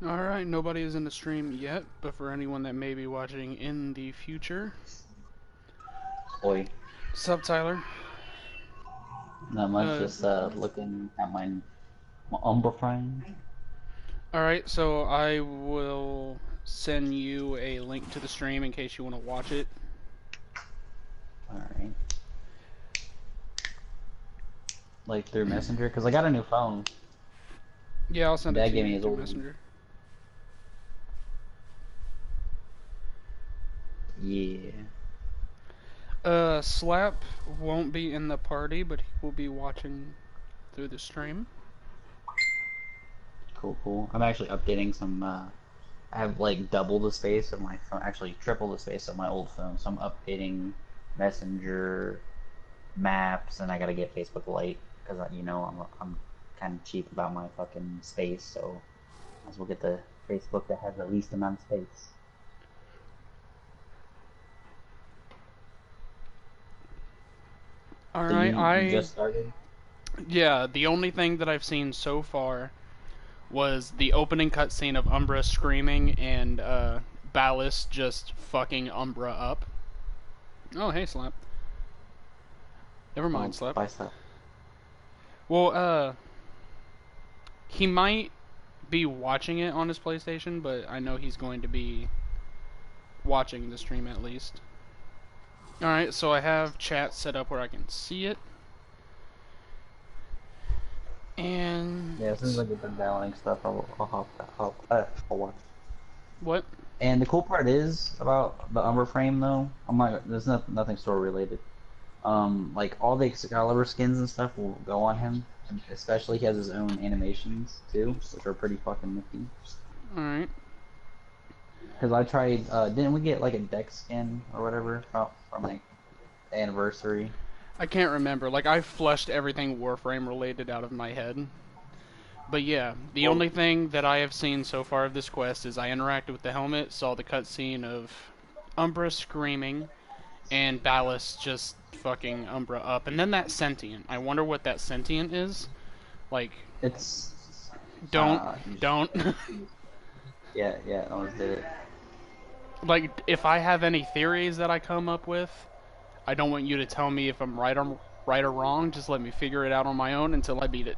Alright, nobody is in the stream yet, but for anyone that may be watching in the future. Oi. Sup, Tyler? Not much, just looking at my Umbra frame. Alright, so I will send you a link to the stream in case you want to watch it. Alright. Like through Messenger? Because I got a new phone. Yeah, I'll send it Dad to gave me you his through old one. Messenger. Yeah. Slap won't be in the party, but he will be watching through the stream. Cool, cool. I'm actually updating some, I have like double the space of my phone, actually triple the space of my old phone, so I'm updating Messenger, Maps, and I gotta get Facebook Lite, because, you know, I'm kind of cheap about my fucking space, so might as well get the Facebook that has the least amount of space. So you just started? Yeah, the only thing that I've seen so far was the opening cutscene of Umbra screaming and Ballast just fucking Umbra up. Oh, hey, Slap. Never mind, Oh, Slap. bye, Slap. Well, he might be watching it on his PlayStation, but I know he's going to be watching the stream at least. Alright, so I have chat set up where I can see it. And Yeah, as soon as I get done downloading stuff, I'll watch. what? And the cool part is about the Umber frame, though. There's nothing story related. Like all the Excalibur skins and stuff will go on him, and especially he has his own animations too, which are pretty fucking nifty. Alright. Because I tried, didn't we get like a deck skin or whatever from like the anniversary? I can't remember. Like, I flushed everything Warframe related out of my head. But yeah, the Well, only thing that I have seen so far of this quest is I interacted with the helmet, saw the cutscene of Umbra screaming, and Ballast just fucking Umbra up. And then that sentient. I wonder what that sentient is. Like, it's don't, you don't. yeah, I almost did it. Like, if I have any theories that I come up with, I don't want you to tell me if I'm right or wrong. Just let me figure it out on my own until I beat it.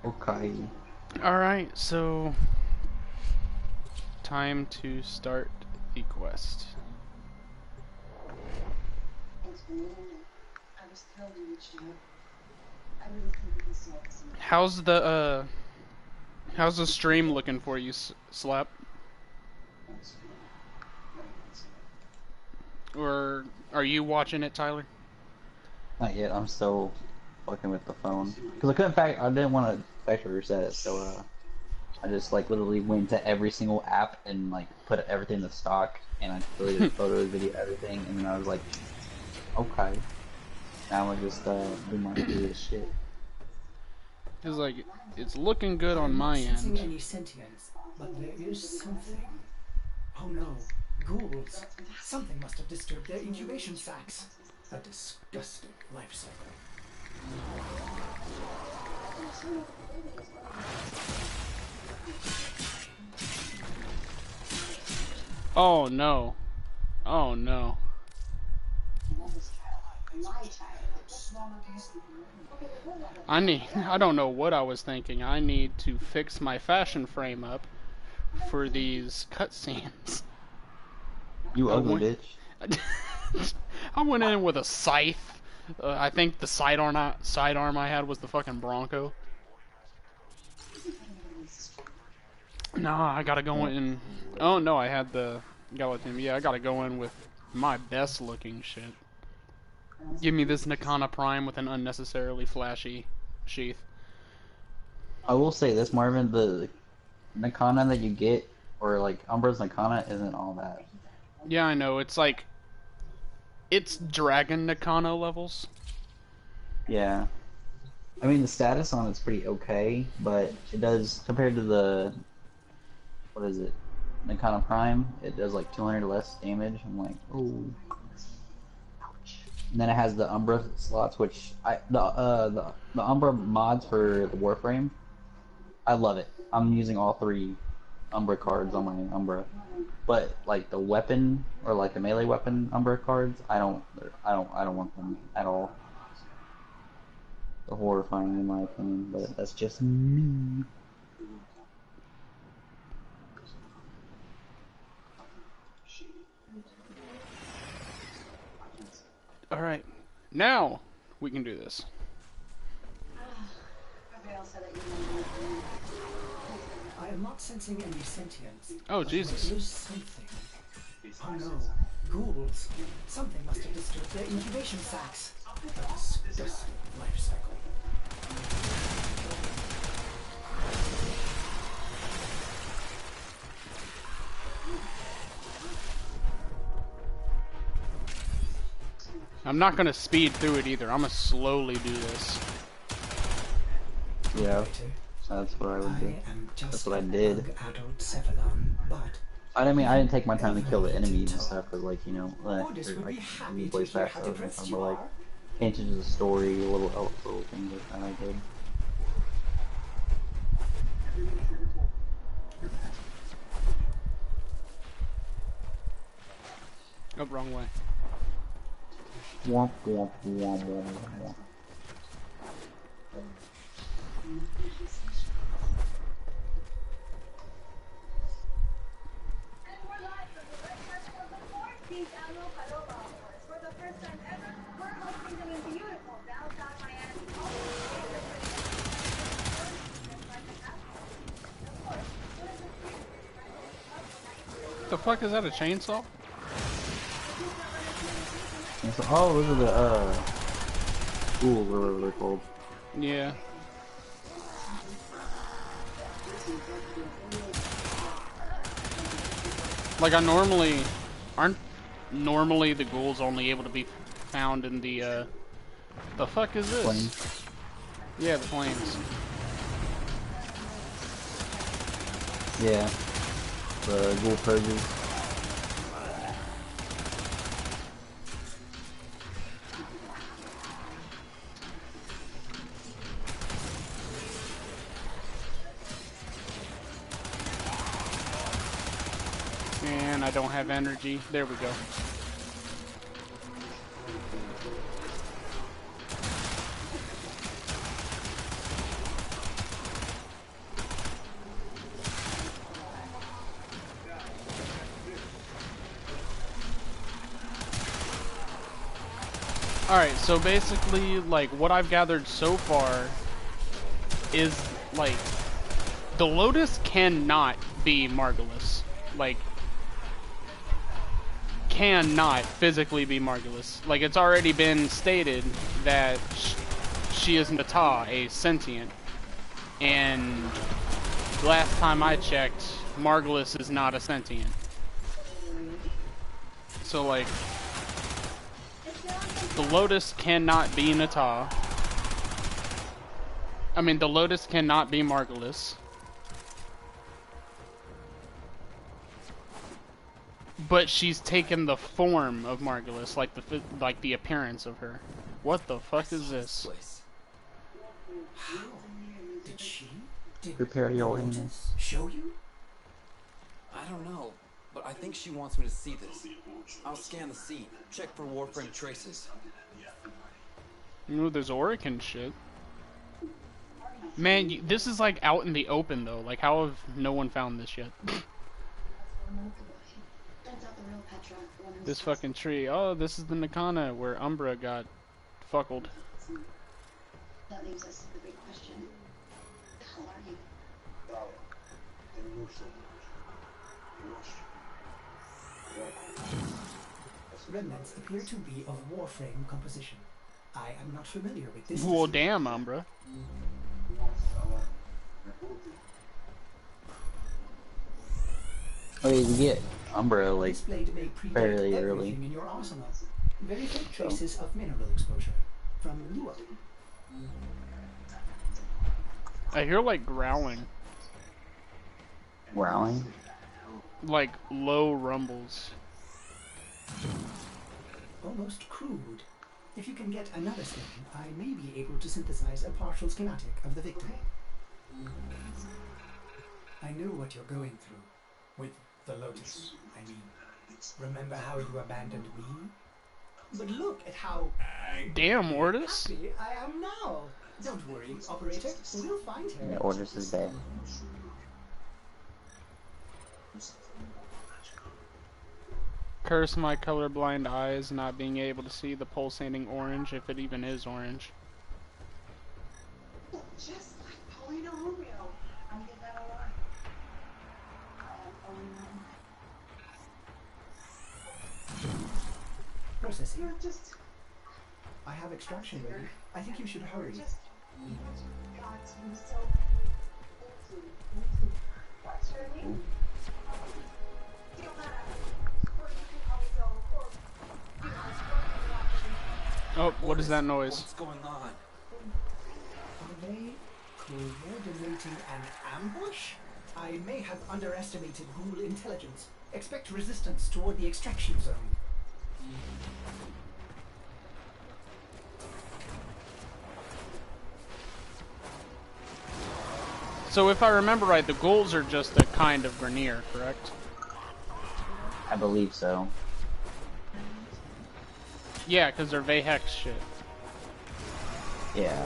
Okay. Alright, so time to start the quest. How's the stream looking for you, Slap? Or are you watching it, Tyler? Not yet. I'm still fucking with the phone because I didn't want to factory reset it, so I just like literally went to every single app and like put everything to stock, and I deleted photos, video, everything, and then I was like, okay, now I just do my serious shit. It's like it's looking good on my end. Sensing any sentience, but there is something. Oh no, ghouls! Something must have disturbed their incubation sacs. A disgusting life cycle. Oh no. Oh no. I don't know what I was thinking. I need to fix my fashion frame up for these cutscenes. You I ugly went, bitch. I went in with a scythe. I think the sidearm I had was the fucking Bronco. Nah, I gotta go in. Oh no, I had the Gelatin. Yeah, I gotta go in with my best looking shit. Give me this Nakana Prime with an unnecessarily flashy sheath. I will say this, Marvin, the Nakana that you get, or like Umbra's Nakana, isn't all that. Yeah, I know. It's like it's Dragon Nakano levels. Yeah. I mean, the status on it's pretty okay, but it does, compared to the, what is it, Nakana Prime, it does like 200 less damage. I'm like, oh. Ouch. And then it has the Umbra slots, which the Umbra mods for the Warframe I love it. I'm using all 3 Umbra cards on my Umbra. But like the weapon or like the melee weapon Umbra cards, I don't want them at all. They're horrifying in my opinion, but that's just me. Alright. Now we can do this. I am not sensing any sentience. Oh, but Jesus. there is something. Oh no, ghouls. Something must have disturbed their incubation sacs. A disgusting life cycle. I'm not gonna speed through it either. I'm gonna slowly do this. Yeah, that's what I would do. That's what I did. Adult Cephalon, but I didn't take my time to kill the enemies and stuff, but like, you know, Ordis or, would be like, happy to voice hear facts how and depressed stuff, you but like, are. paying attention to the story, little things like that I did. Oh, wrong way. Womp womp womp womp womp. The fuck is that, a chainsaw? And so, oh, those are the ghouls, or whatever they're called. Yeah. Like aren't normally the ghouls only able to be found in the fuck is this? Flames. Yeah, the flames. Yeah. The ghoul purges. And I don't have energy. There we go. Alright, so basically, like, what I've gathered so far is, like, the Lotus cannot be Margulis. Like, cannot physically be Margulis. Like, it's already been stated that she is Nata, a sentient. And last time I checked, Margulis is not a sentient. So, like, the Lotus cannot be Nata. I mean, the Lotus cannot be Margulis. But she's taken the form of Margulis, like the appearance of her. What the fuck is this? How? Did she? Did Prepare your Lotus anus. show you? I don't know, but I think she wants me to see this. I'll scan the scene, check for Warframe traces. You know, there's Orican shit. Man, this is like out in the open though. Like, how have no one found this yet? This fucking tree. Oh, this is the Nakana where Umbra got fuckled. That leaves us with the big question. The hell are you? Remnants appear to be of Warframe composition. I am not familiar with this. Well, damn, Umbra. Okay, you get Umbra like Display may predate fairly everything early. in your arsenal. Verify traces of mineral exposure from Lua. I hear like growling. Growling? Like low rumbles. Almost crude. If you can get another scan, I may be able to synthesize a partial schematic of the victim. knew what you're going through. With the Lotus, I mean. Remember how you abandoned me? But look at how Damn, Ortis. happy I am now. Don't worry, operator. We'll find her. Yeah, Orders is dead. Curse my colorblind eyes not being able to see the pulsating orange, if it even is orange. Just like Paulina Rubio. I'm gonna give that a line. I am Paulina. Processing. You're just. I have extraction ready. I think you should hurry. Just. God, you're so. Thank you. What's your name? Fiona. Or you can call me Joe. Or. You know, Oh, what is that noise? What's going on? Are they coordinating an ambush? I may have underestimated ghoul intelligence. Expect resistance toward the extraction zone. So if I remember right, the ghouls are just a kind of Grenier, correct? I believe so. Yeah, because they're Vayhex shit. Yeah.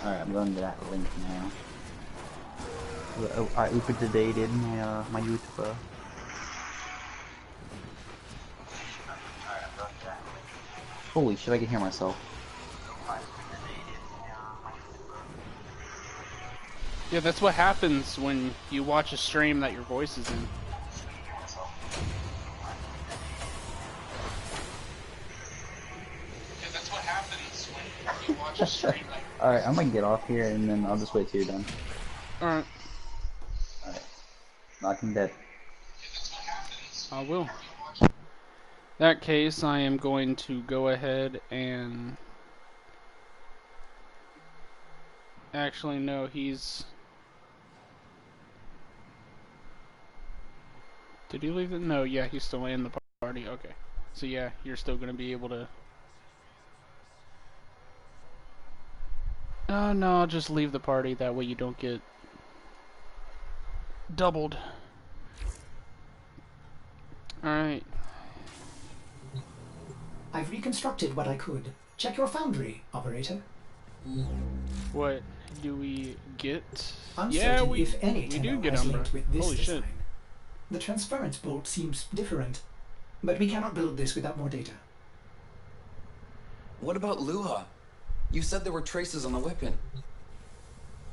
Alright, I'm going to that link now. I opened today, did my YouTuber. Holy shit, I can hear myself. Yeah, that's what happens when you watch a stream that your voice is in. Yeah, that's what happens when you watch a stream that Alright, I'm gonna get off here and then I'll just wait till you're done. Alright, Alright. Knocking dead. I will. That case, I am going to go ahead and... Actually, no, he's... Did he leave it? No, yeah, he's still in the party. Okay. So yeah, you're still gonna be able to... Oh, no, I'll just leave the party. That way you don't get... doubled. Alright. I've reconstructed what I could. Check your foundry, operator. What do we get? Uncertain Yeah, if any we do tenor get has Umbra. linked with this Holy design. shit. The transference bolt seems different, but we cannot build this without more data. What about Luha? You said there were traces on the weapon.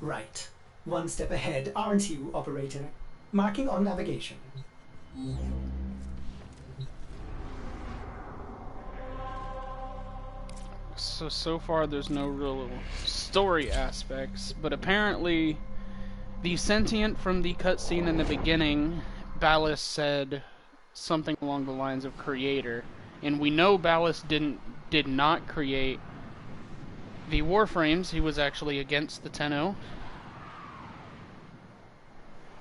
Right. One step ahead, aren't you, operator? Marking on navigation. So far there's no real story aspects, but apparently the sentient from the cutscene in the beginning, Ballas said something along the lines of creator, and we know Ballas did not create the Warframes. He was actually against the Tenno,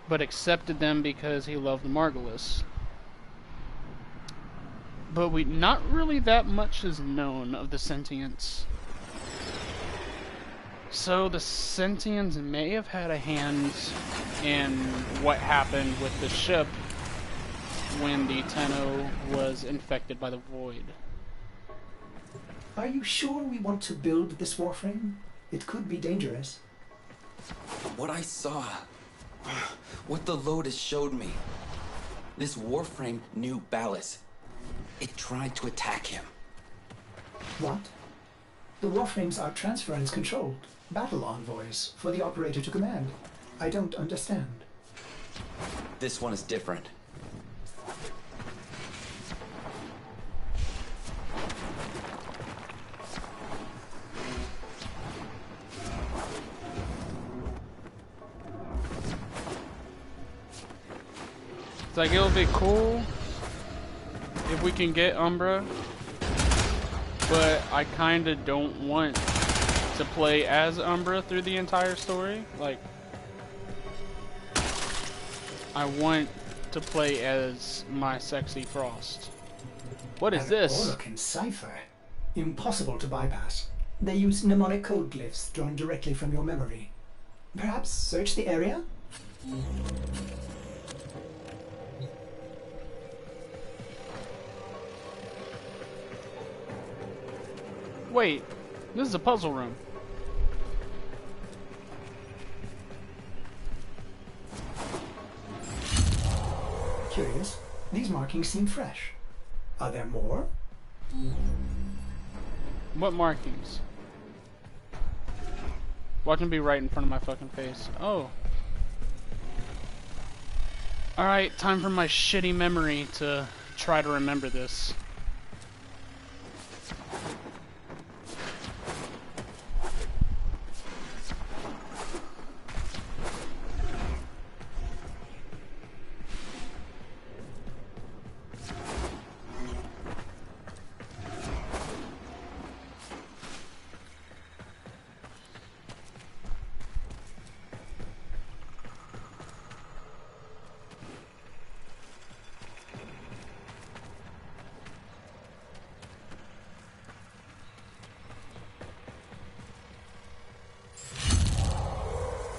but accepted them because he loved Margulis. But not really that much is known of the sentients. So the sentients may have had a hand in what happened with the ship when the Tenno was infected by the Void. Are you sure we want to build this warframe? It could be dangerous. What I saw, what the Lotus showed me, this Warframe knew Ballas. It tried to attack him. What? The warframes are transference controlled, battle envoys for the operator to command. I don't understand. This one is different. It's like, it'll be cool if we can get Umbra, but I kinda don't want to play as Umbra through the entire story. Like, I want to play as my sexy Frost. What is this? An Orokin cipher. Impossible to bypass. They use mnemonic code glyphs drawn directly from your memory. Perhaps search the area? Wait, this is a puzzle room. Curious. These markings seem fresh. Are there more? What markings? Watch them be right in front of my fucking face. Oh. Alright, time for my shitty memory to try to remember this.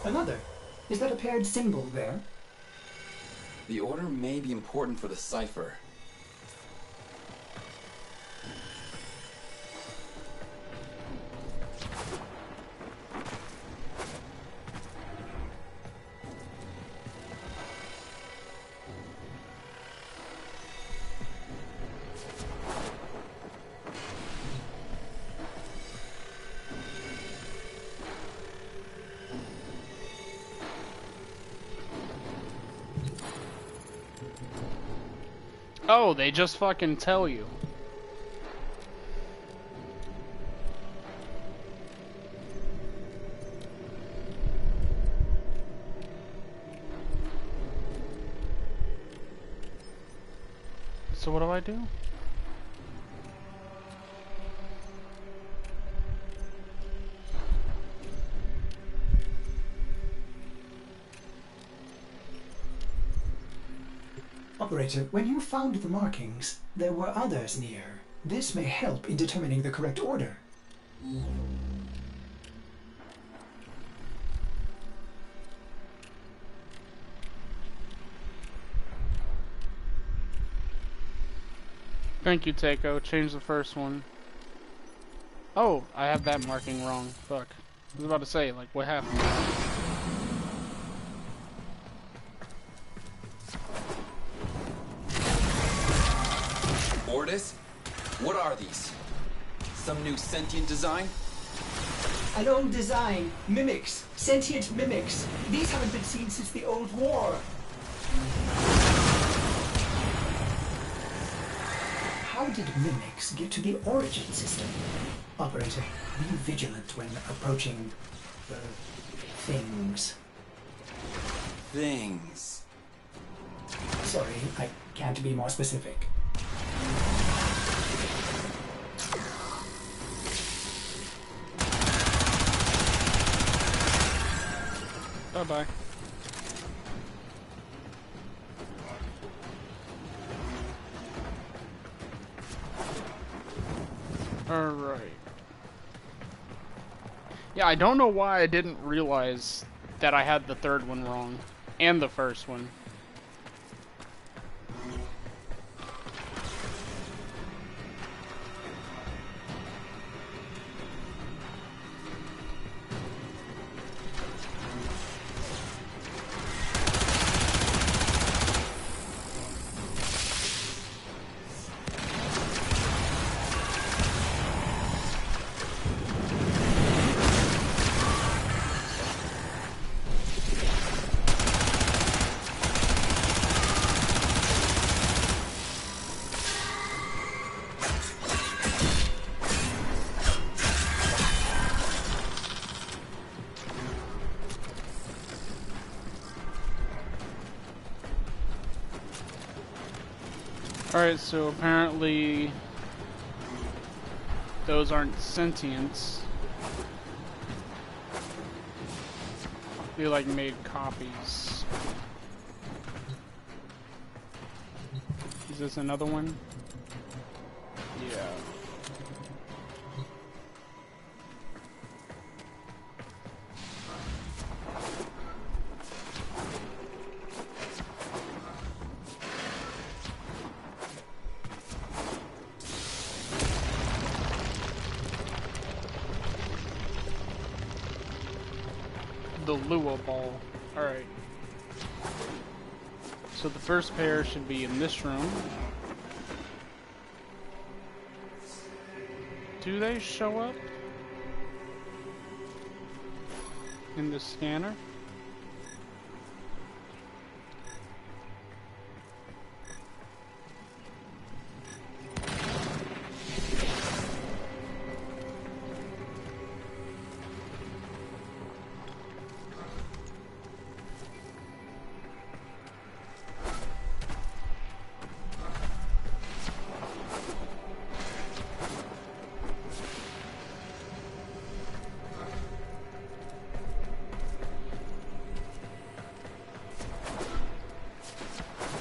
Another. Is that a paired symbol there? The order may be important for the cipher. Oh, they just fucking tell you. So what do I do? Operator, when you found the markings, there were others near. This may help in determining the correct order. Thank you, Takeo. Change the first one. Oh, I have that marking wrong. Fuck. I was about to say, like, what happened? Ordis? What are these? Some new sentient design? An old design. Mimics. Sentient mimics. These haven't been seen since the old war. How did mimics get to the origin system? Operator, be vigilant when approaching the things. Things. Sorry, I can't be more specific. Bye-bye. Alright. Yeah, I don't know why I didn't realize that I had the third one wrong. And the first one. Alright, so apparently those aren't sentients. They like made copies. Is this another one? Yeah. The Lua Ball. Alright. So the first pair should be in this room. Do they show up in the scanner?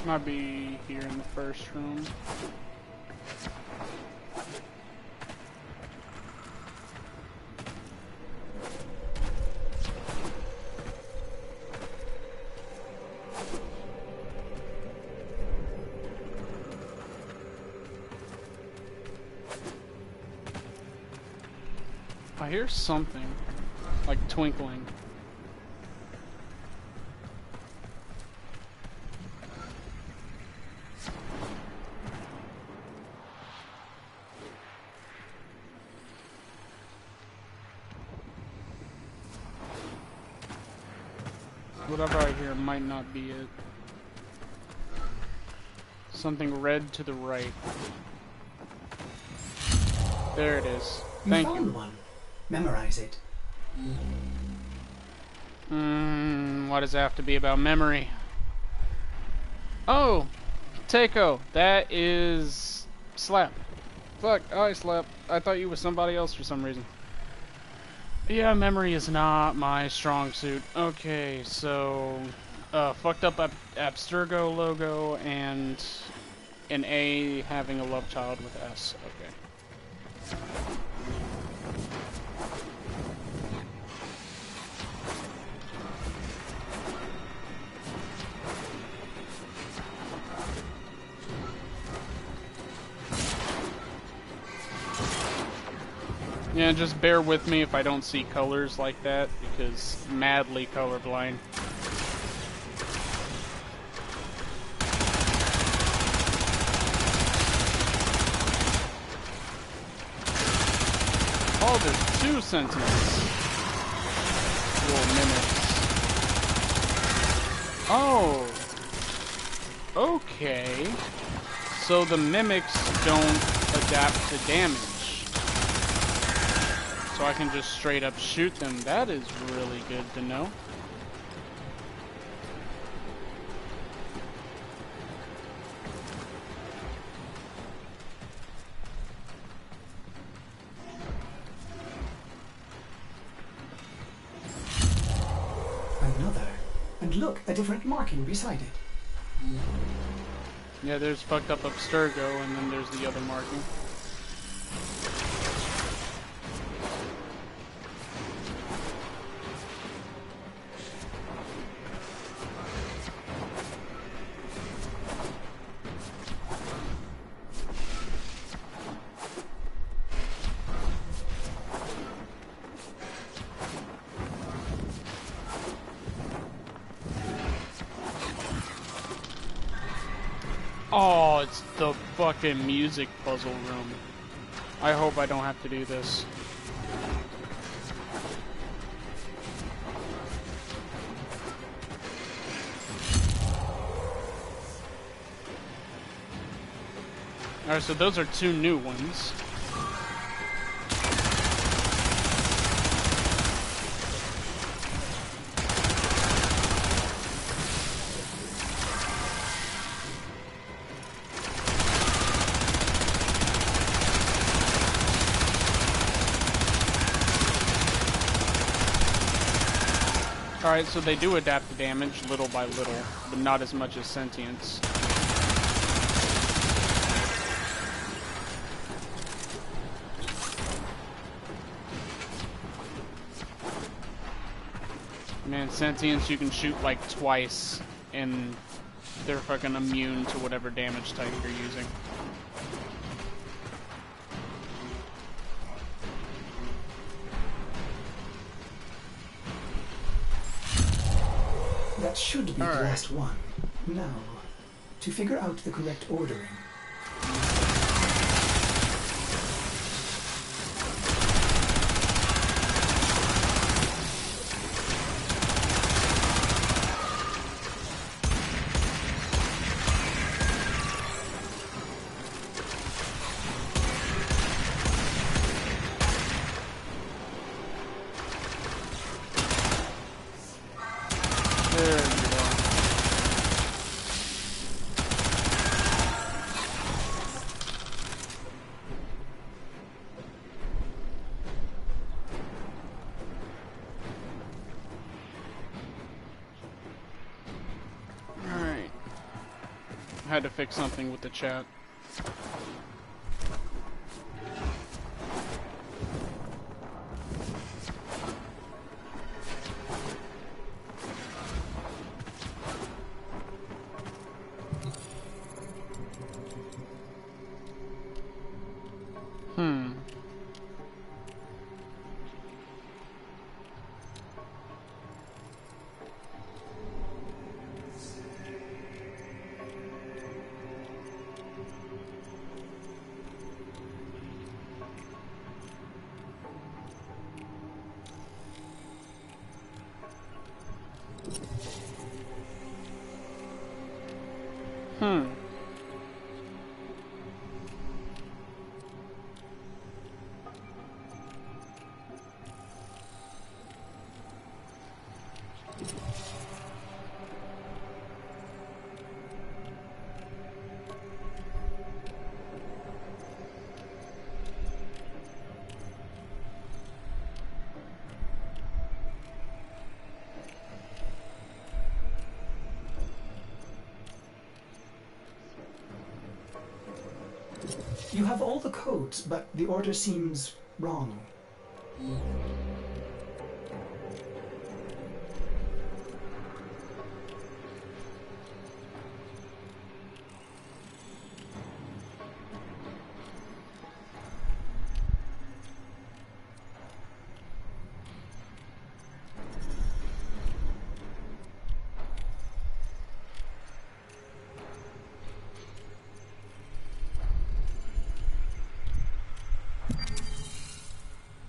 Might be here in the first room. I hear something, like twinkling. Whatever I hear might not be it. Something red to the right. There it is. Thank you. Found one. Memorize it. Why does it have to be about memory? Oh! Takeo! That is... Slap. Fuck, I Slap. I thought you was somebody else for some reason. Yeah, memory is not my strong suit. Okay, so... fucked up Abstergo logo and an A having a love child with S. Okay. Yeah, just bear with me if I don't see colors like that, because madly colorblind. Oh, there's two sentinels. Little mimics. Oh. Okay. So the mimics don't adapt to damage. So I can just straight up shoot them. That is really good to know. Another. And look, a different marking beside it. Yeah, there's fucked up Abstergo, and then there's the other marking. Oh, it's the fucking music puzzle room. I hope I don't have to do this. Alright, so those are two new ones. Alright, so they do adapt to damage little by little, but not as much as sentience. Man, sentience you can shoot like twice, and they're fucking immune to whatever damage type you're using. That should be the Alright. last one. Now, to figure out the correct ordering. There we go. Alright. I had to fix something with the chat. Hmm. Hmm. You have all the codes, but the order seems wrong.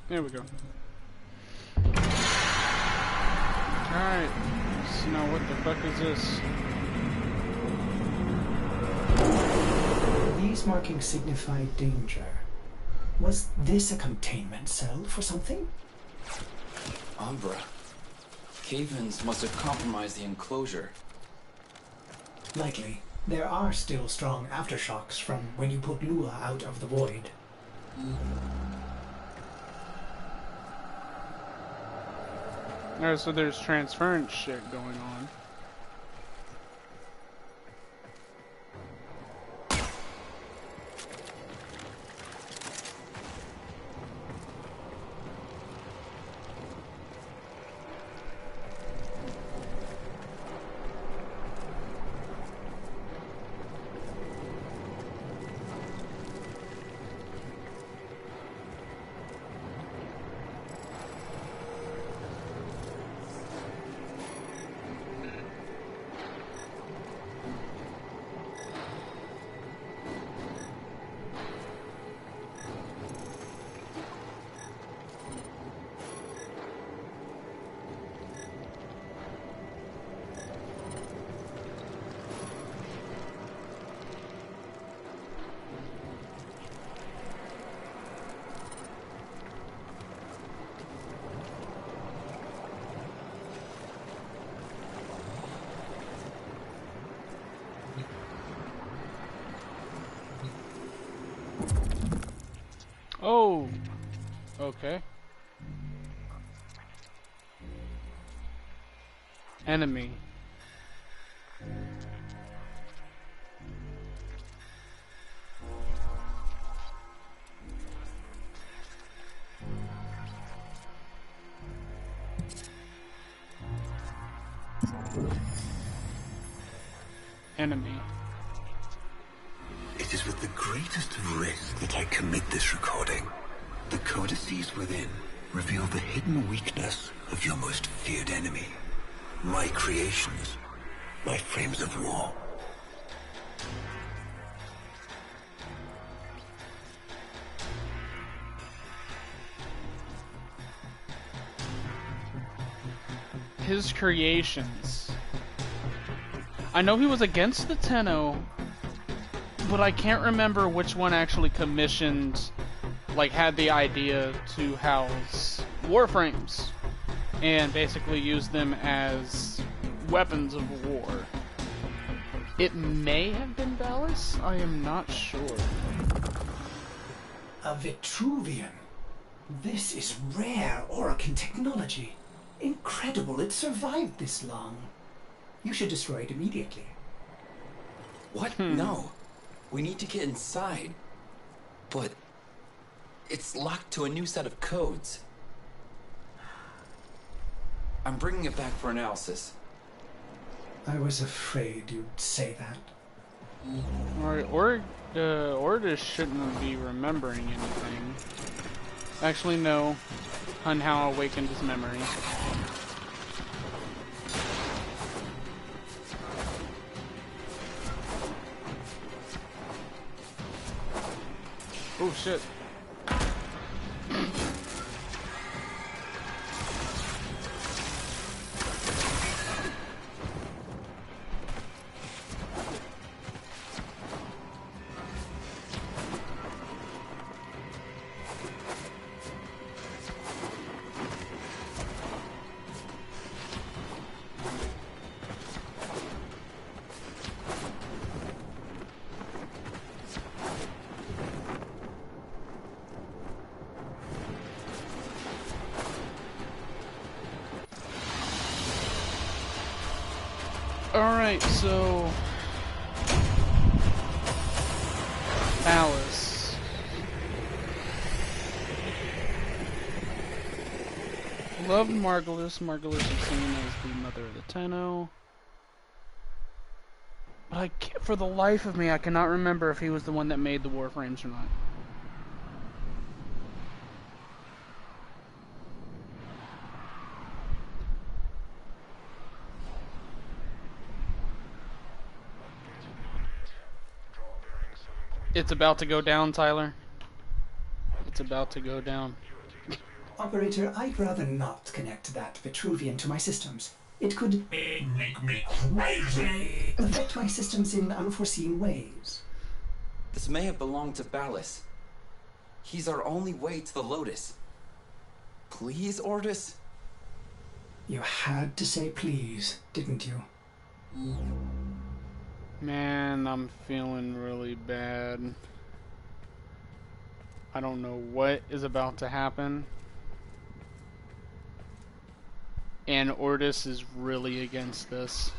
There we go. Alright. So now what the fuck is this? These markings signify danger. Was this a containment cell for something? Umbra. Cave-ins must have compromised the enclosure. Likely. There are still strong aftershocks from when you put Lua out of the void. Alright, so there's transference shit going on. Oh, okay. Enemy. Enemy. It is with the greatest of risk that I commit this recording. The codices within reveal the hidden weakness of your most feared enemy. My creations. My frames of war. His creations. I know he was against the Tenno, but I can't remember which one actually commissioned, like, had the idea to house Warframes and basically use them as weapons of war. It may have been Ballas, I am not sure. A Vitruvian. This is rare Orokin technology. Incredible it survived this long. You should destroy it immediately. What? No. We need to get inside. But it's locked to a new set of codes. I'm bringing it back for analysis. I was afraid you'd say that. Alright, Ordis shouldn't be remembering anything. Actually, no. Hunhow awakened his memory. Oh shit. Alright, so Alice. Loved Margulis. Margulis is seen as the mother of the Tenno. But I can't, for the life of me, I cannot remember if he was the one that made the Warframes or not. It's about to go down, Tyler. It's about to go down. Operator, I'd rather not connect that Vitruvian to my systems. It could Make me crazy! affect my systems in unforeseen ways. This may have belonged to Ballas. He's our only way to the Lotus. Please, Ordis? You had to say please, didn't you? Man, I'm feeling really bad. I don't know what is about to happen. And Ordis is really against this.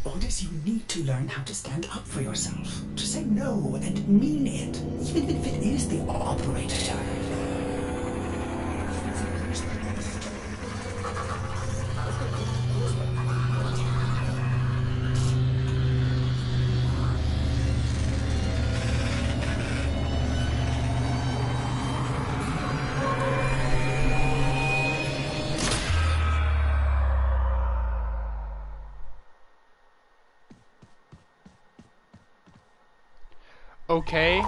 Ordis, you need to learn how to stand up for yourself. To say no and mean it, even if it is the operator. Okay.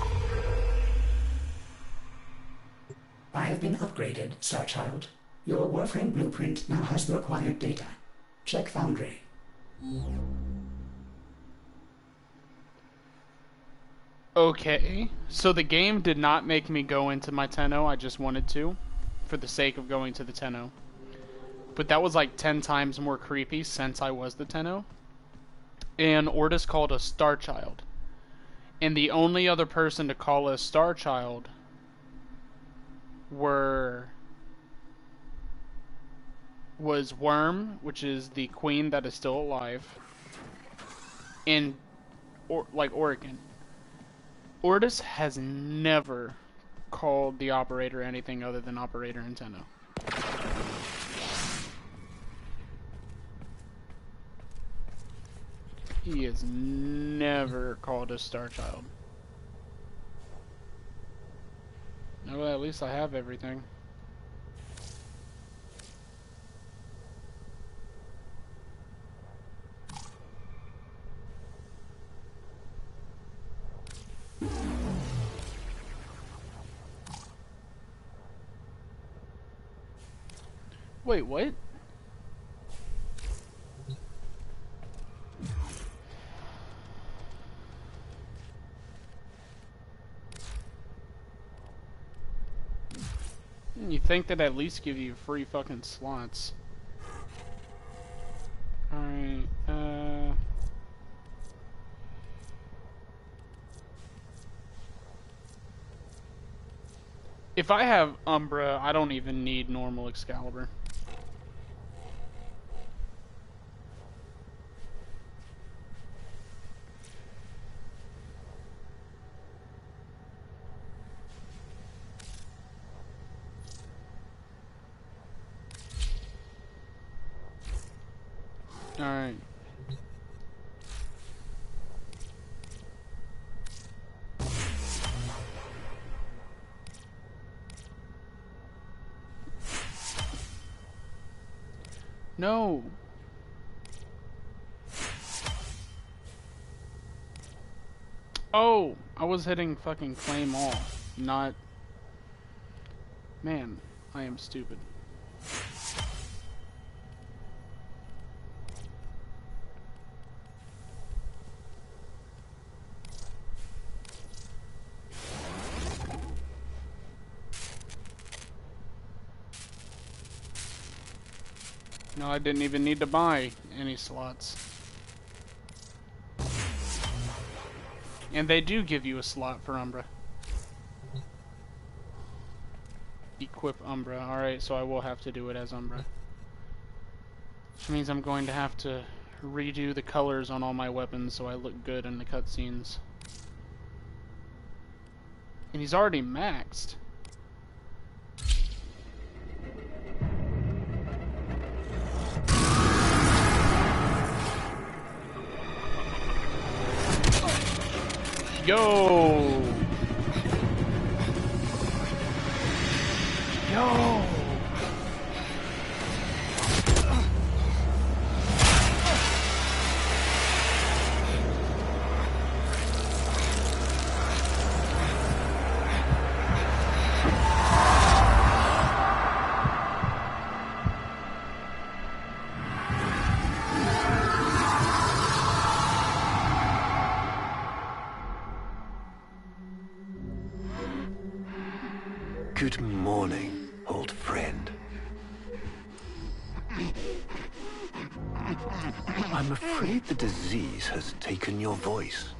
I have been upgraded, Starchild. Your Warframe blueprint now has the required data. Check Foundry. Okay. So the game did not make me go into my Tenno, I just wanted to. For the sake of going to the Tenno. But that was like 10 times more creepy since I was the Tenno. And Ordis called us Starchild. And the only other person to call us Starchild was Worm, which is the queen that is still alive, and Oregon. Ordis has never called the operator anything other than operator and Tenno. He has never called us Starchild. Well, at least I have everything. Wait, what? You think they'd at least give you free fucking slots. Alright, if I have Umbra, I don't even need normal Excalibur. Alright. No. Oh, I was hitting fucking claim all, not... Man, I am stupid. No, I didn't even need to buy any slots. And they do give you a slot for Umbra. Equip Umbra. Alright, so I will have to do it as Umbra. Which means I'm going to have to redo the colors on all my weapons so I look good in the cutscenes. And he's already maxed. Yo! Yo! Good morning, old friend. I'm afraid the disease has taken your voice,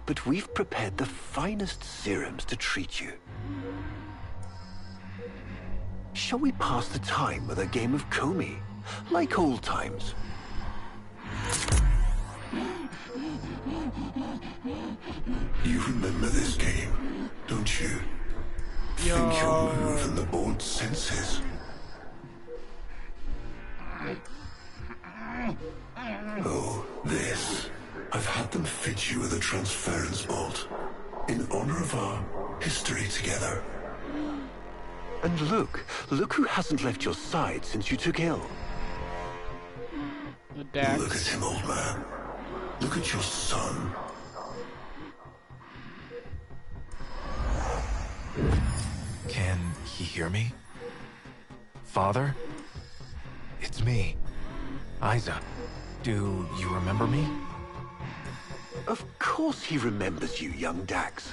but we've prepared the finest serums to treat you. Shall we pass the time with a game of Comey, like old times? You remember this game, don't you? Think you'll move in the bored senses. Oh, this. I've had them fit you with a transference bolt, in honor of our history together. And look who hasn't left your side since you took ill. The Dax. Look at him, old man. Look at your son. Can he hear me? Father? It's me, Isa. Do you remember me? Of course he remembers you, young Dax.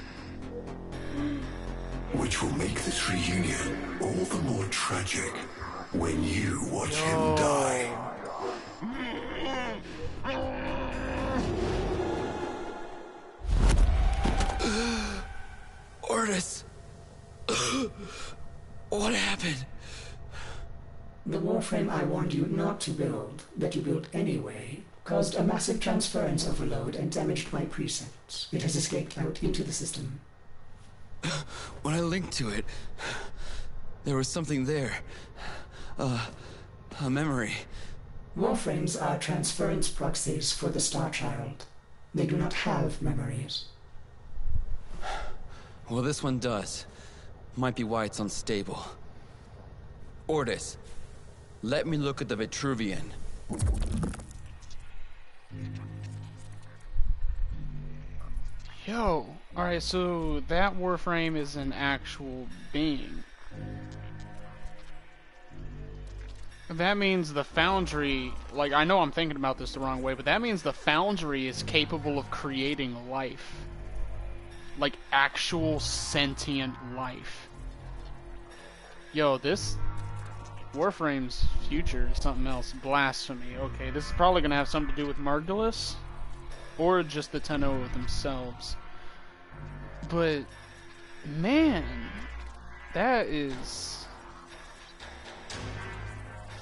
Which will make this reunion all the more tragic when you watch him die. Ordis! What happened? The Warframe I warned you not to build, that you built anyway, caused a massive transference overload and damaged my precepts. It has escaped out into the system. When I linked to it, there was something there. A memory. Warframes are transference proxies for the Star Child. They do not have memories. Well, this one does. Might be why it's unstable. Ordis, let me look at the Vitruvian. Yo! Alright, so that Warframe is an actual being. That means the Foundry, like, I know I'm thinking about this the wrong way, but that means the Foundry is capable of creating life. Like, actual sentient life. Yo, this Warframe's future is something else. Blasphemy. Okay, this is probably gonna have something to do with Margulis, or just the Tenno themselves. But, man, that is...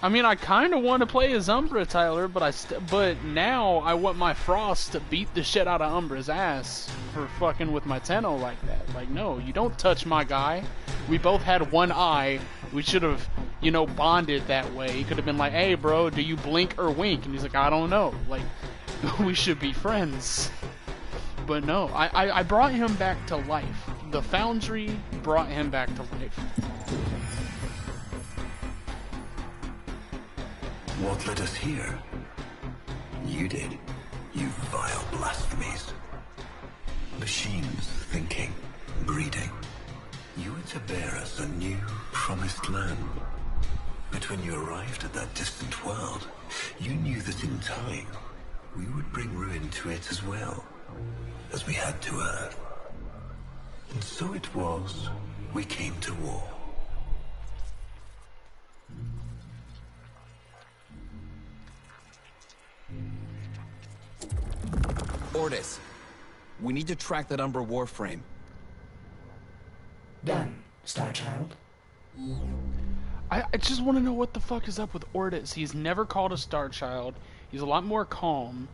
I mean, I kind of want to play as Umbra, Tyler, but now I want my Frost to beat the shit out of Umbra's ass for fucking with my Tenno like that. Like, no, you don't touch my guy. We both had one eye. We should have, you know, bonded that way. He could have been like, hey, bro, do you blink or wink? And he's like, I don't know. Like, we should be friends. But no, I brought him back to life. The Foundry brought him back to life. What led us here? You did, you vile blasphemies. Machines thinking, breeding. You were to bear us a new, promised land. But when you arrived at that distant world, you knew that in time, we would bring ruin to it as well, as we had to Earth. And so it was, we came to war. Ordis, we need to track that Umbra Warframe. Done, Starchild. I just want to know what the fuck is up with Ordis. He's never called a Starchild. He's a lot more calm.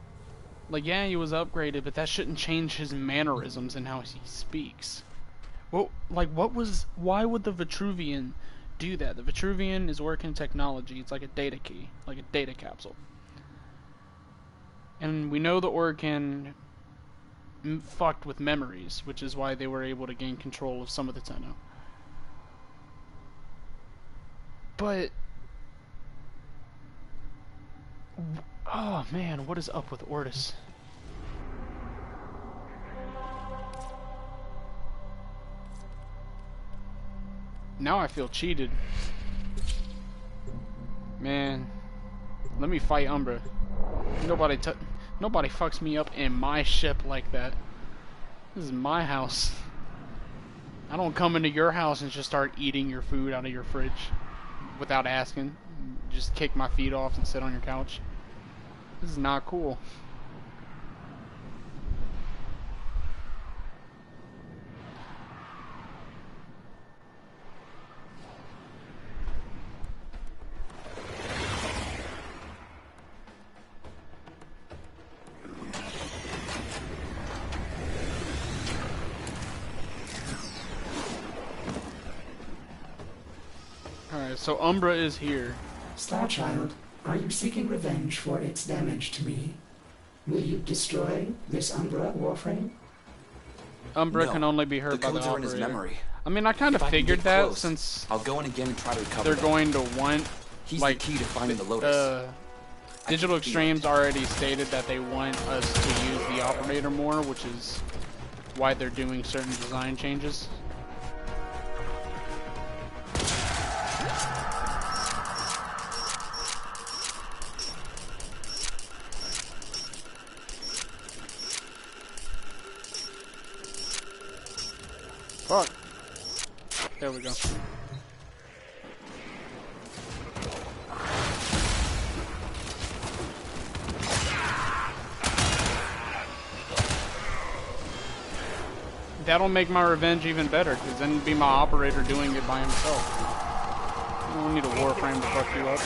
Like, yeah, he was upgraded, but that shouldn't change his mannerisms and how he speaks. Well, like, why would the Vitruvian do that? The Vitruvian is working technology. It's like a data key, like a data capsule. And we know the Orcan fucked with memories, which is why they were able to gain control of some of the Tenno. But... oh man, what is up with Ordis? Now I feel cheated. Man, let me fight Umbra. Nobody fucks me up in my ship like that. This is my house. I don't come into your house and just start eating your food out of your fridge without asking. Just kick my feet off and sit on your couch. This is not cool. Alright, so Umbra is here. Starchild, are you seeking revenge for its damage to me? Will you destroy this Umbra Warframe? Umbra No, can only be heard the by the codes are in his operator. memory. I mean, I kind of If I can figured get that close, since I'll go in again and try to recover they're them. going to want, He's like, the key to finding the Lotus. Digital I can feel Extremes it. already stated that they want us to use the operator more, which is why they're doing certain design changes. Fuck. There we go. That'll make my revenge even better, because then it'd be my operator doing it by himself. I don't need a Warframe to fuck you up.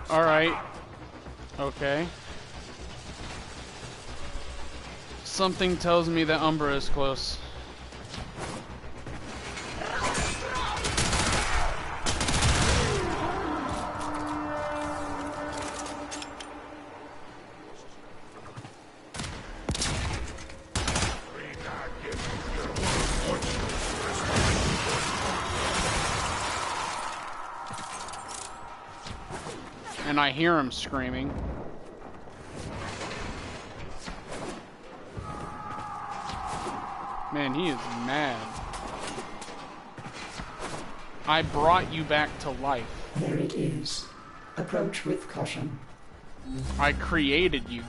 Alright. Okay. Something tells me that Umbra is close. And I hear him screaming. Man, he is mad. I brought you back to life. There it is. Approach with caution. I created you.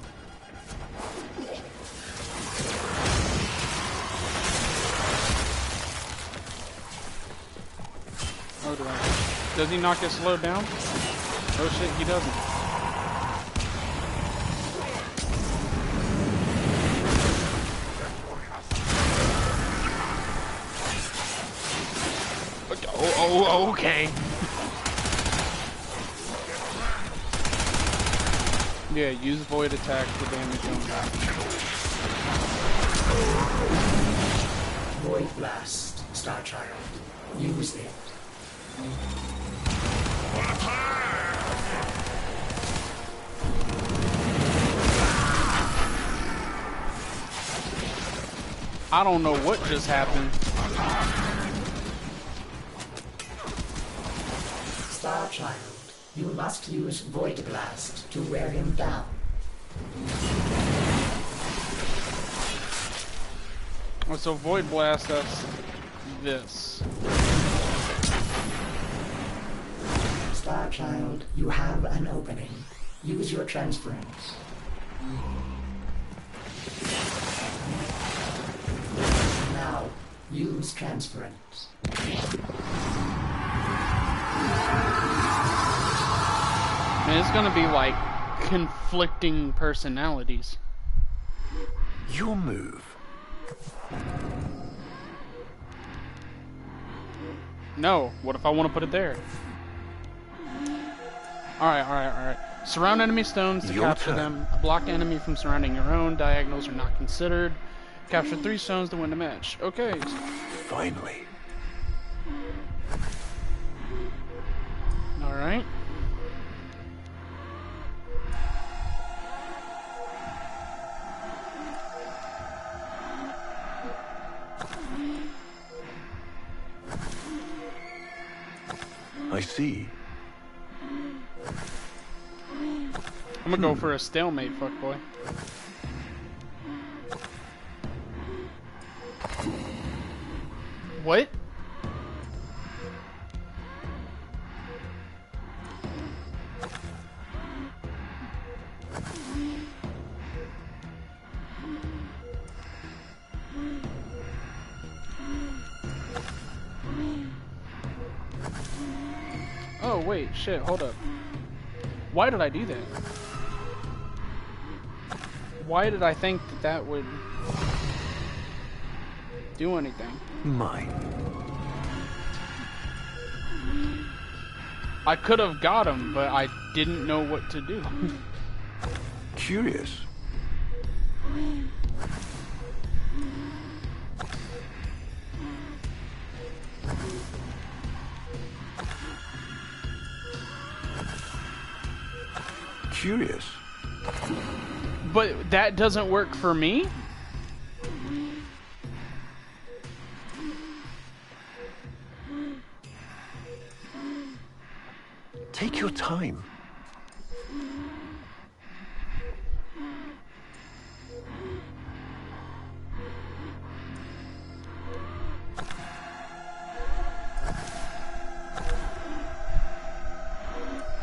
Oh, do I? Does he not get slowed down? Oh shit, he doesn't. Oh, okay. Yeah, use void attack to damage him. Void Blast, Starchild. Use it. I don't know what just happened. Starchild, you must use Void Blast to wear him down. Oh, so Void Blast, that's this. Starchild, you have an opening. Use your transference. Now, use transference. Man, it's gonna be like conflicting personalities. Your move. No, what if I want to put it there? Alright. Surround enemy stones to Your capture turn. them. Block enemy from surrounding your own. Diagonals are not considered. Capture 3 stones to win the match. Okay. Finally. Alright. I see. I'm gonna go for a stalemate, fuckboy. What? Oh wait, shit, hold up. Why did I do that? Why did I think that that would do anything? Mine. I could have got him, but I didn't know what to do. Curious. Curious. But that doesn't work for me? Take your time.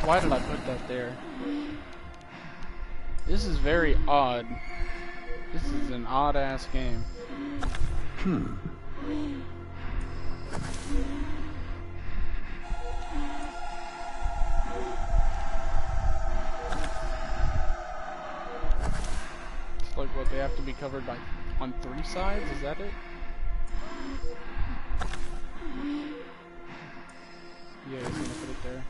Why did I put that there? This is very odd. This is an odd-ass game. It's like what, they have to be covered by on 3 sides? Is that it? Yeah, he's gonna put it there.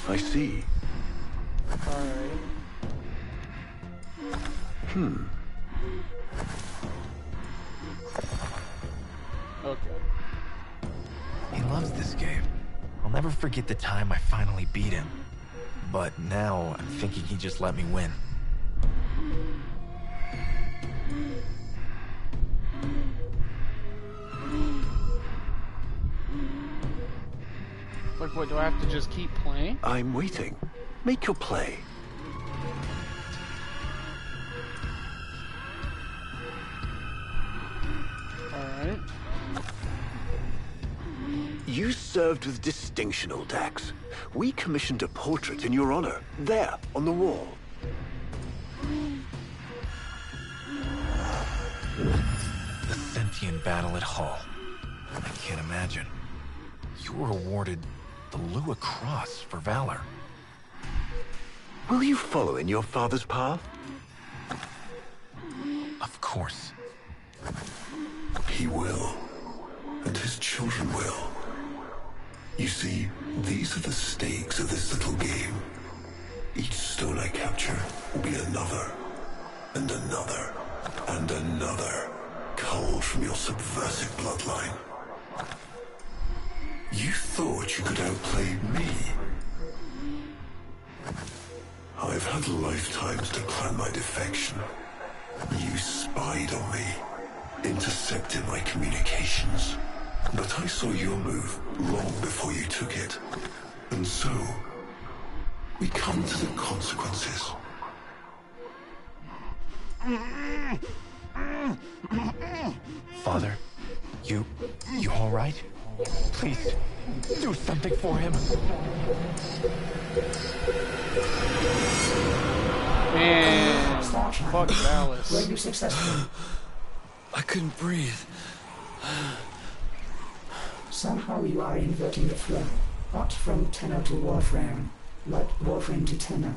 I see. Alright. Okay. He loves this game. I'll never forget the time I finally beat him. But now I'm thinking he just let me win. Like, what, do I have to just keep playing? I'm waiting. Make your play. Alright. You served with distinction, old Dax. We commissioned a portrait in your honor, there, on the wall. The sentient battle at Hull. I can't imagine. You were awarded the Lua Cross for valor. Will you follow in your father's path? Of course. He will. And his children will. You see, these are the stakes of this little game. Each stone I capture will be another, and another, and another, culled from your subversive bloodline. You thought you could outplay me? I've had lifetimes to plan my defection. You spied on me, intercepted my communications. But I saw your move long before you took it. And so, we come to the consequences. Father, you all right? Please, do something for him. Man, fuck Were Dallas. you successful? I couldn't breathe. Somehow you are inverting the flow. Not from Tenno to Warframe, but Warframe to Tenno.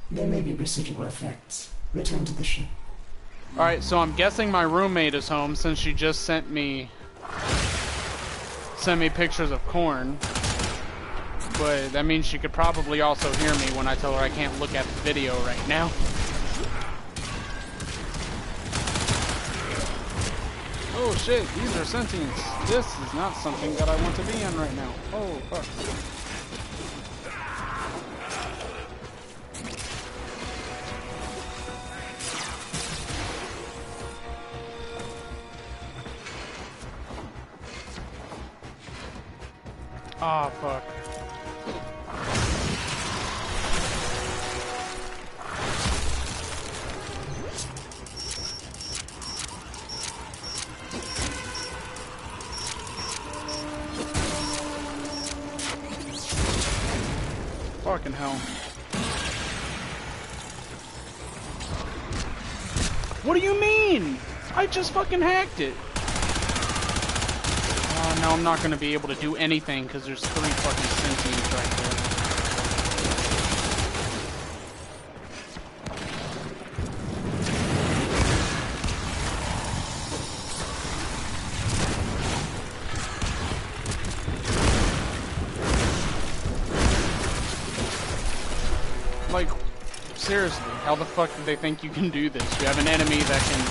There may be residual effects. Return to the ship. Alright, so I'm guessing my roommate is home since she just sent me pictures of corn. But that means she could probably also hear me when I tell her I can't look at the video right now. Oh shit, these are sentients. This is not something that I want to be in right now. Oh fuck. Ah, fuck. Fucking hell. What do you mean? I just fucking hacked it. Oh, now I'm not gonna be able to do anything because there's 3 fucking sentients right there. Like, seriously, how the fuck do they think you can do this? You have an enemy that can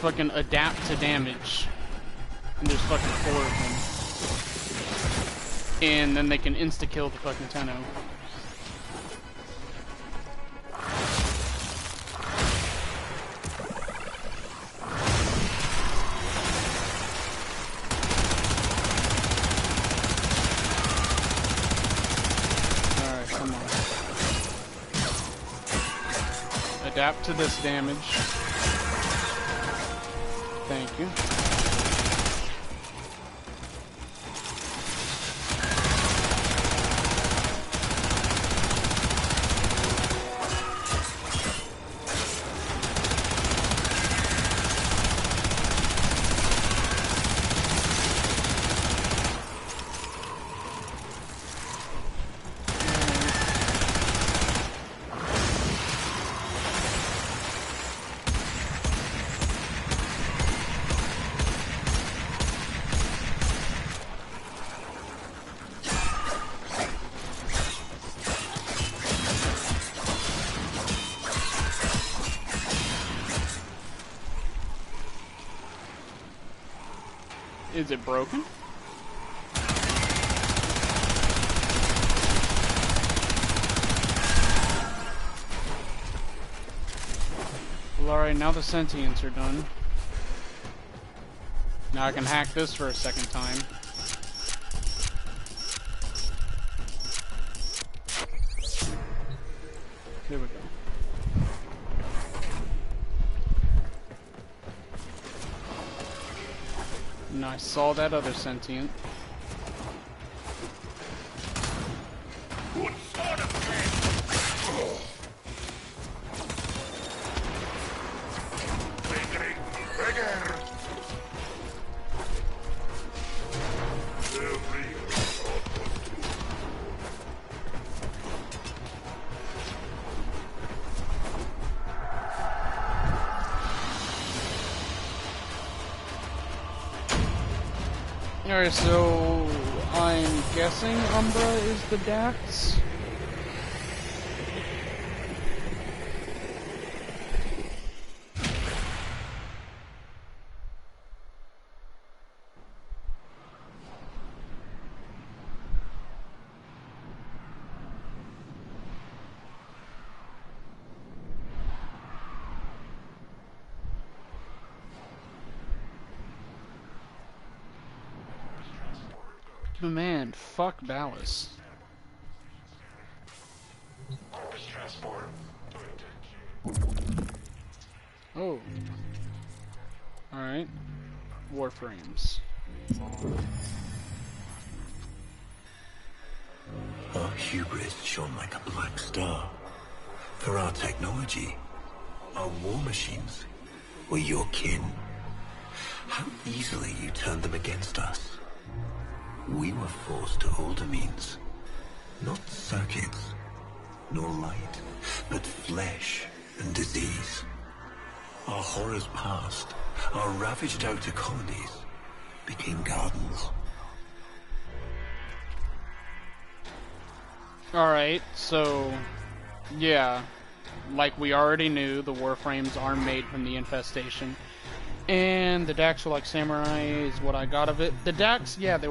fucking adapt to damage. And there's fucking 4 of them. And then they can insta-kill the fucking Tenno. Alright, come on. Adapt to this damage. Thank you. Is it broken? Well, alright, now the sentients are done. Now I can hack this for a second time. And I saw that other sentient. Alright, so I'm guessing Umbra is the Dax. But man, fuck Ballas. Oh. Alright. Warframes. Our hubris shone like a black star. For our technology, our war machines were your kin. How easily you turned them against us. We were forced to older means. Not circuits, nor light, but flesh and disease. Our horrors passed. Our ravaged outer colonies became gardens. Alright, so... yeah. Like we already knew, the Warframes are made from the infestation. And the Dax were like samurai is what I got of it. The Dax, yeah, the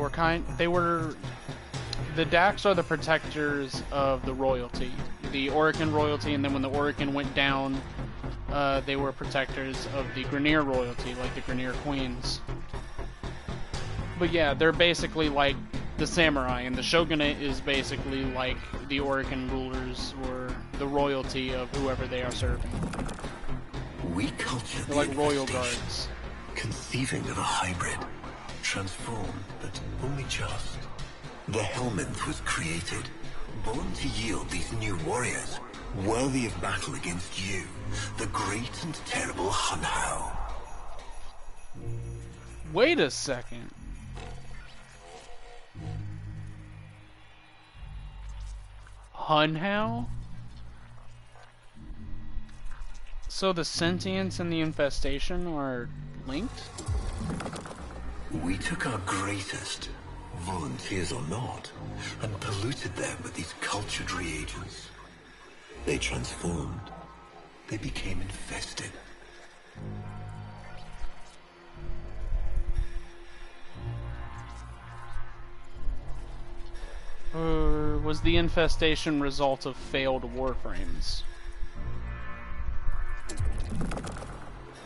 Dax are the protectors of the royalty. The Orican royalty, and then when the Orican went down, they were protectors of the Grineer royalty, like the Grineer Queens. But yeah, they're basically like the samurai, and the shogunate is basically like the Orican rulers or the royalty of whoever they are serving. We cultured They're the like royal infestation, guards. conceiving of a hybrid, transformed, but only just. The Helminth was created, born to yield these new warriors, worthy of battle against you, the great and terrible Hun Hao. Wait a second. Hun Hao? So the sentience and the infestation are linked? We took our greatest, volunteers or not, and polluted them with these cultured reagents. They transformed. They became infested. Or was the infestation result of failed warframes?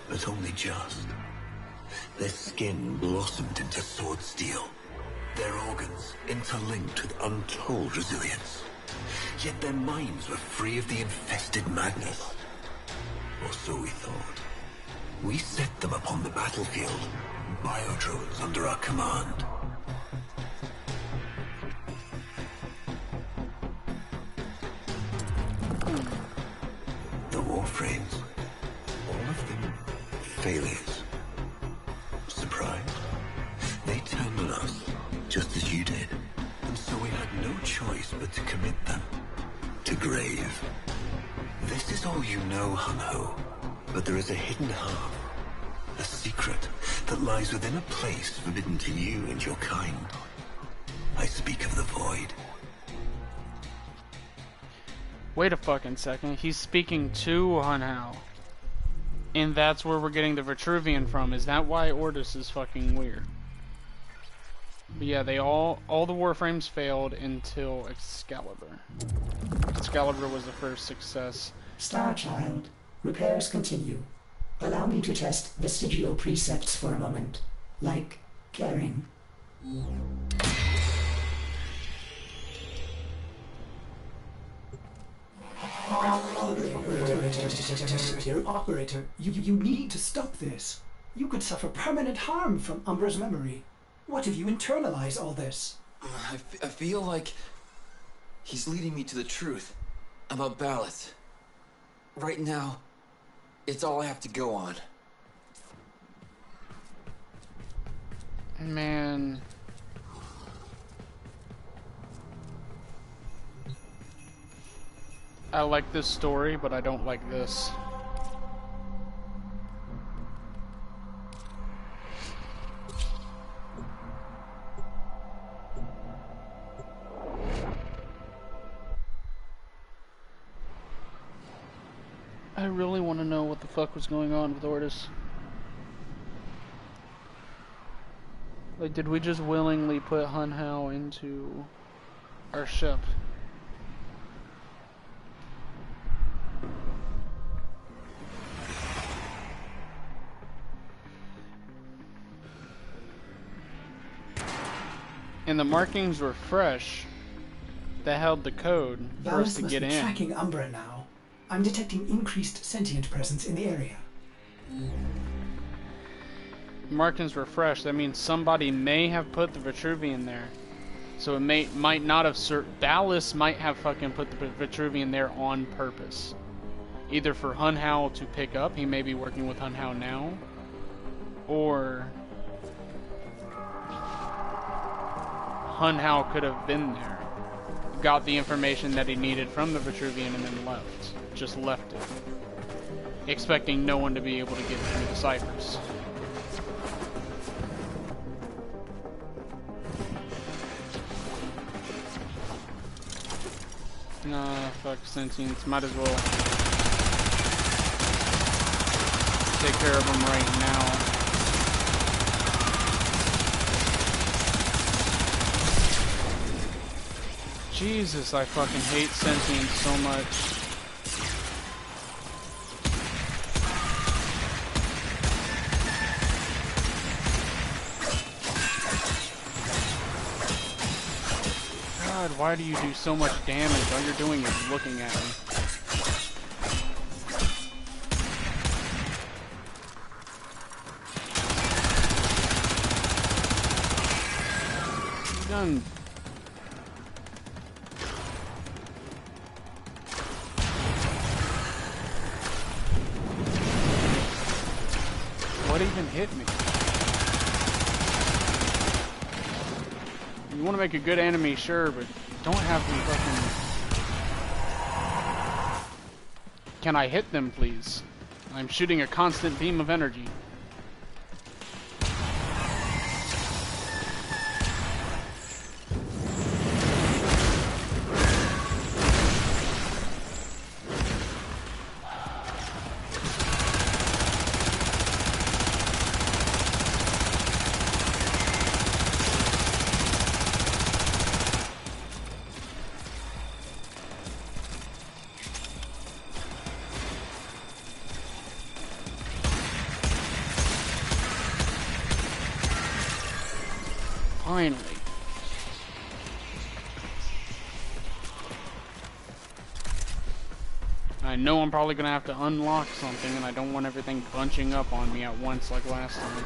But only just. Their skin blossomed into sword steel. Their organs interlinked with untold resilience. Yet their minds were free of the infested madness. Or so we thought. We set them upon the battlefield, biodrones under our command. The Warframes, all of them failures. Surprised? They turned on us, just as you did. And so we had no choice but to commit them to grave. This is all you know, Hun Ho. But there is a hidden half, a secret that lies within a place forbidden to you and your kind. I speak of the Void. Wait a fucking second. He's speaking to Hun Hao. And that's where we're getting the Vitruvian from. Is that why Ordis is fucking weird? But yeah, they all the Warframes failed until Excalibur. Excalibur was the first success. Starchild, repairs continue. Allow me to test vestigial precepts for a moment. Like caring. Operator, you need to stop this. You could suffer permanent harm from Umbra's memory. What if you internalize all this? I feel like he's leading me to the truth about Ballas. Right now, it's all I have to go on. Man. I like this story, but I don't like this. I really want to know what the fuck was going on with Ortis. Like, did we just willingly put Hun Hao into our ship? And the markings were fresh. That held the code for us Ballas to must get be in. tracking Umbra now. I'm detecting increased sentient presence in the area. Markings were fresh. That means somebody may have put the Vitruvian there. So it might not have Ballas might have fucking put the Vitruvian there on purpose. Either for Hun Hao to pick up, he may be working with Hun Hao now, or Hun Hao could have been there, got the information that he needed from the Vitruvian, and then left. Just left it, expecting no one to be able to get through the ciphers. Nah, fuck sentience. Might as well take care of them right now. Jesus, I fucking hate sentience so much. God, why do you do so much damage? All you're doing is looking at me. You done. What even hit me? You want to make a good enemy, sure, but don't have them fucking... Can I hit them, please? I'm shooting a constant beam of energy. Finally. I know I'm probably gonna have to unlock something, and I don't want everything bunching up on me at once like last time.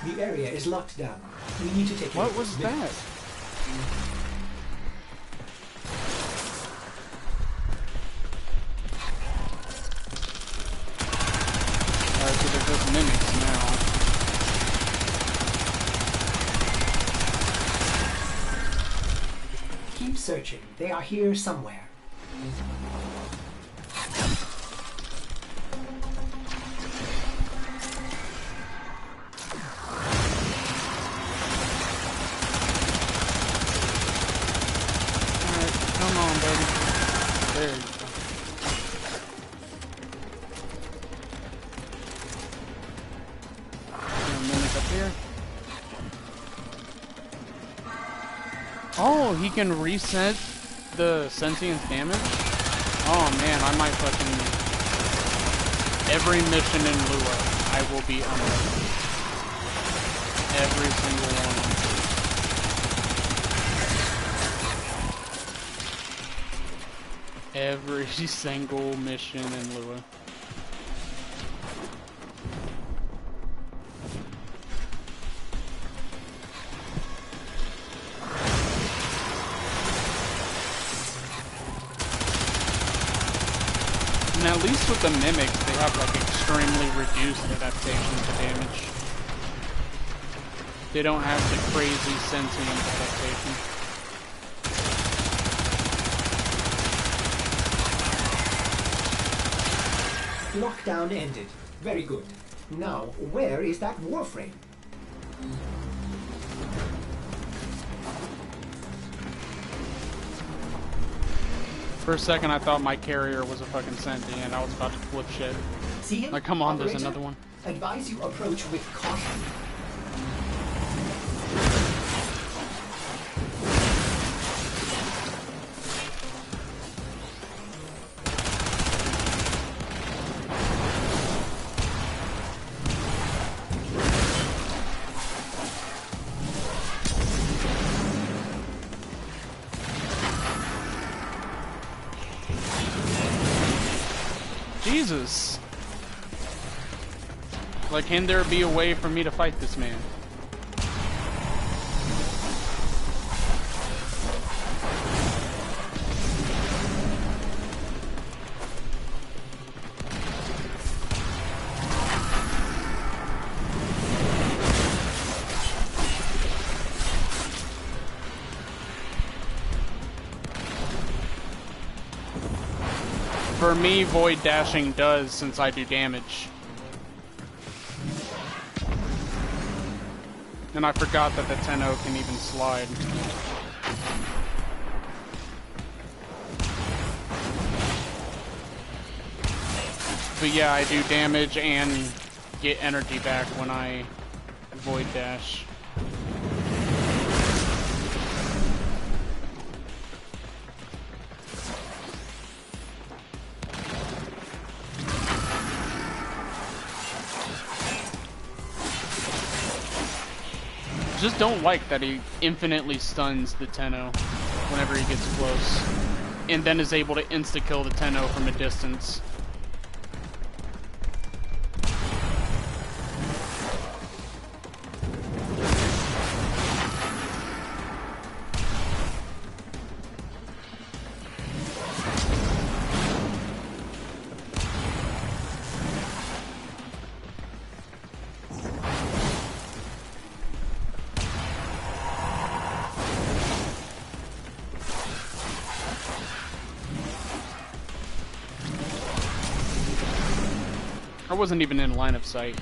The area is locked down. We need to take care What of was this. that? Alright, so they're just mimics now. Keep searching. They are here somewhere. Alright, come on, baby. There you go. Mimic up here. Oh, he can reset the sentience damage? Oh man, I might fucking... Every mission in Lua, I will be unready. Every single one. Every single mission in Lua. And at least with the mimics, they have like extremely reduced adaptation to damage. They don't have the crazy sentient adaptation. Lockdown ended. Very good. Now, where is that Warframe? For a second, I thought my carrier was a fucking sentient. I was about to flip shit. See him? Like, come on, there's Operator? another one. Advise you approach with caution. Jesus! Like, can there be a way for me to fight this man? For me, void dashing does, since I do damage. And I forgot that the 10-0 can even slide. But yeah, I do damage and get energy back when I void dash. Just don't like that he infinitely stuns the 10-0 whenever he gets close, and then is able to insta-kill the 10-0 from a distance. I wasn't even in line of sight.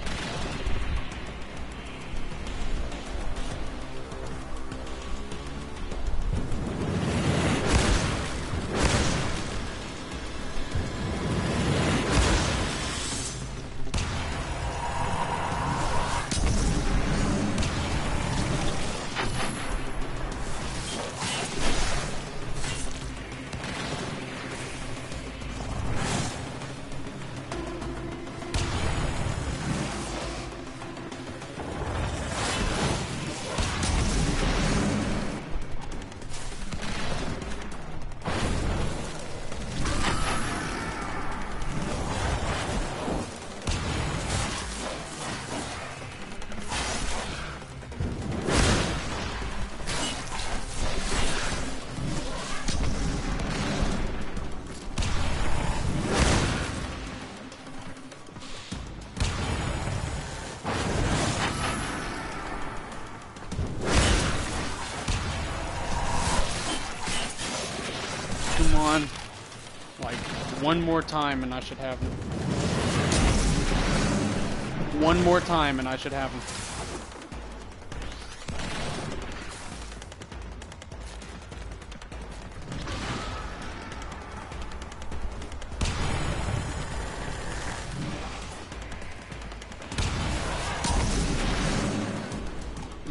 Come on. Like, one more time and I should have him. One more time and I should have him.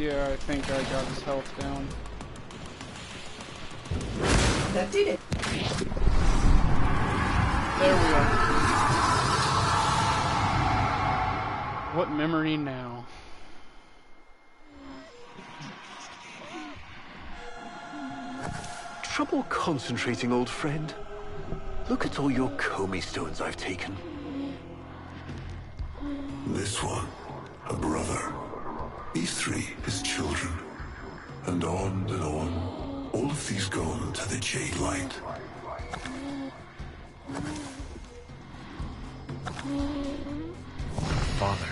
Yeah, I think I got his health down. That did it. There we are. What memory now? Trouble concentrating, old friend? Look at all your Comey stones I've taken. This one, a brother. These three, his children. And on and on. All of these gone to the Jade Light. Father,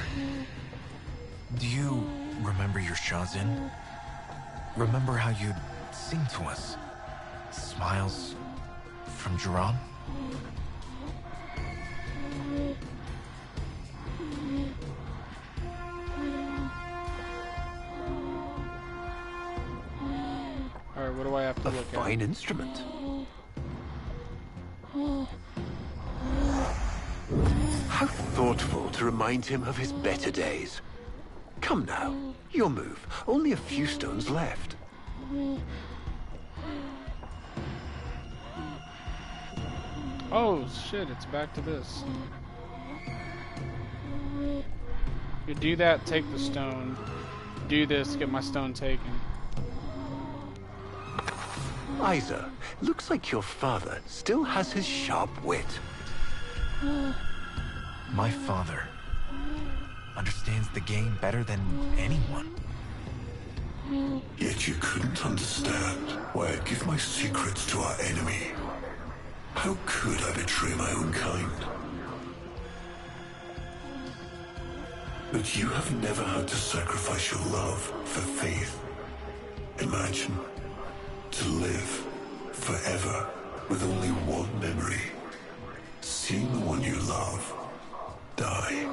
do you remember your Shazin? Remember how you'd sing to us? Smiles from Jiran? Alright, what do I have to A look fine at? instrument. How thoughtful to remind him of his better days. Come now, your move. Only a few stones left. Oh shit, it's back to this. You do that, take the stone. Do this, get my stone taken. Isa, looks like your father still has his sharp wit. My father understands the game better than anyone. Yet you couldn't understand why I give my secrets to our enemy. How could I betray my own kind? But you have never had to sacrifice your love for faith. Imagine to live forever with only one memory. Seeing the one you love die.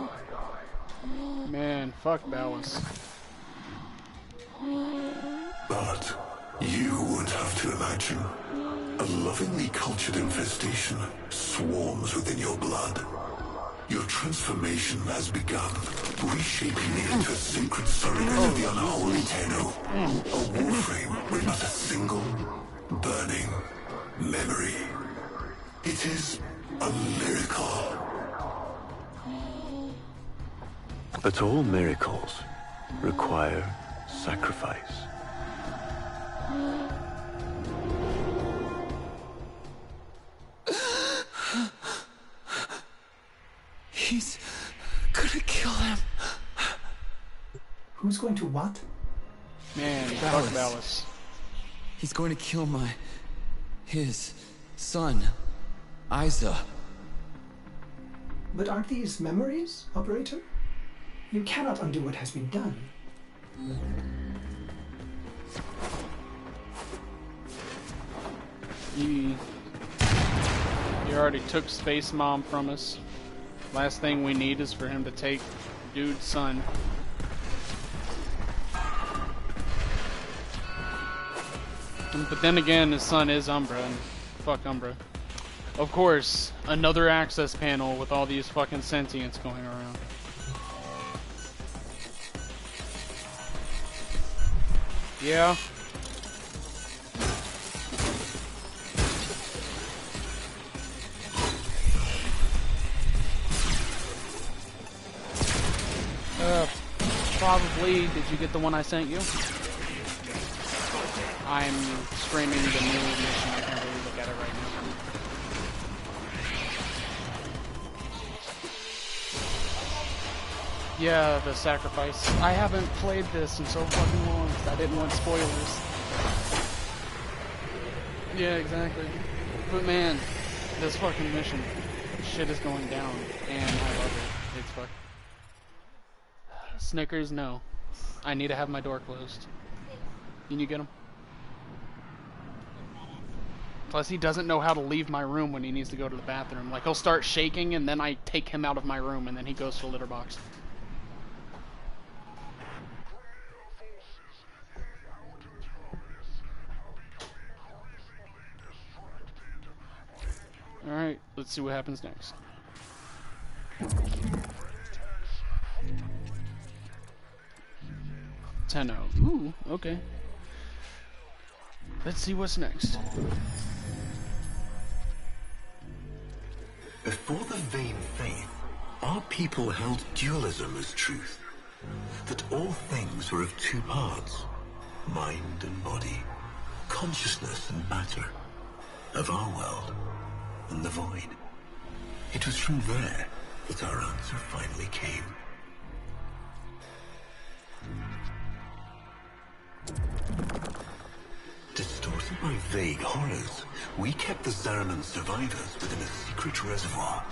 Man, fuck Ballas. But you would have to imagine a lovingly cultured infestation swarms within your blood. Your transformation has begun, reshaping me into a sacred surrogate of the unholy Tenno. A Warframe with but a single, burning memory. It is a miracle. But all miracles require sacrifice. He's gonna kill him. Who's going to what? Man, fuck Ballas. Ballas. He's going to kill his son, Isa. But aren't these memories, Operator? You cannot undo what has been done. You already took Space Mom from us. Last thing we need is for him to take dude's son. But then again, his son is Umbra, and fuck Umbra. Of course, another access panel with all these fucking sentients going around. Yeah. Probably. Did you get the one I sent you? I'm streaming the new mission. I can't really look at it right now. Yeah, the sacrifice. I haven't played this in so fucking long because I didn't want spoilers. Yeah, exactly. But man, this fucking mission, shit is going down, and I love it. It's fuck. Snickers, no. I need to have my door closed. Can you get him? Plus, he doesn't know how to leave my room when he needs to go to the bathroom. Like, he'll start shaking, and then I take him out of my room, and then he goes to the litter box. Alright, let's see what happens next. Tenno. Ooh, okay. Let's see what's next. Before the vain faith, our people held dualism as truth. That all things were of two parts, mind and body, consciousness and matter. Of our world, and the void. It was from there that our answer finally came. Distorted by vague horrors, we kept the Zariman survivors within a secret reservoir.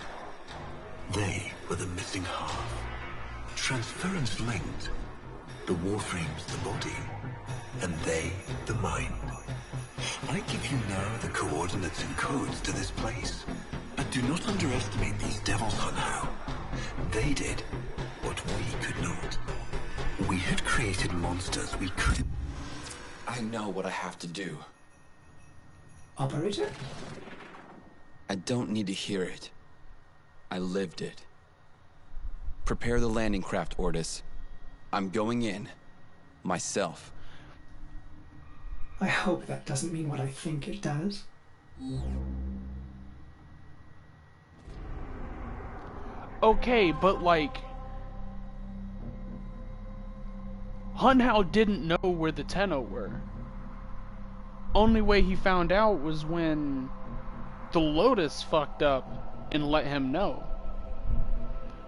They were the missing half. Transference linked. The Warframe's the body, and they the mind. I give you now the coordinates and codes to this place, but do not underestimate these devils, Hunhow. They did what we could not. We had created monsters we couldn't. I know what I have to do. Operator? I don't need to hear it. I lived it. Prepare the landing craft, Ordis. I'm going in. Myself. I hope that doesn't mean what I think it does. Okay, but like... Hunhow didn't know where the Tenno were. Only way he found out was when the Lotus fucked up and let him know.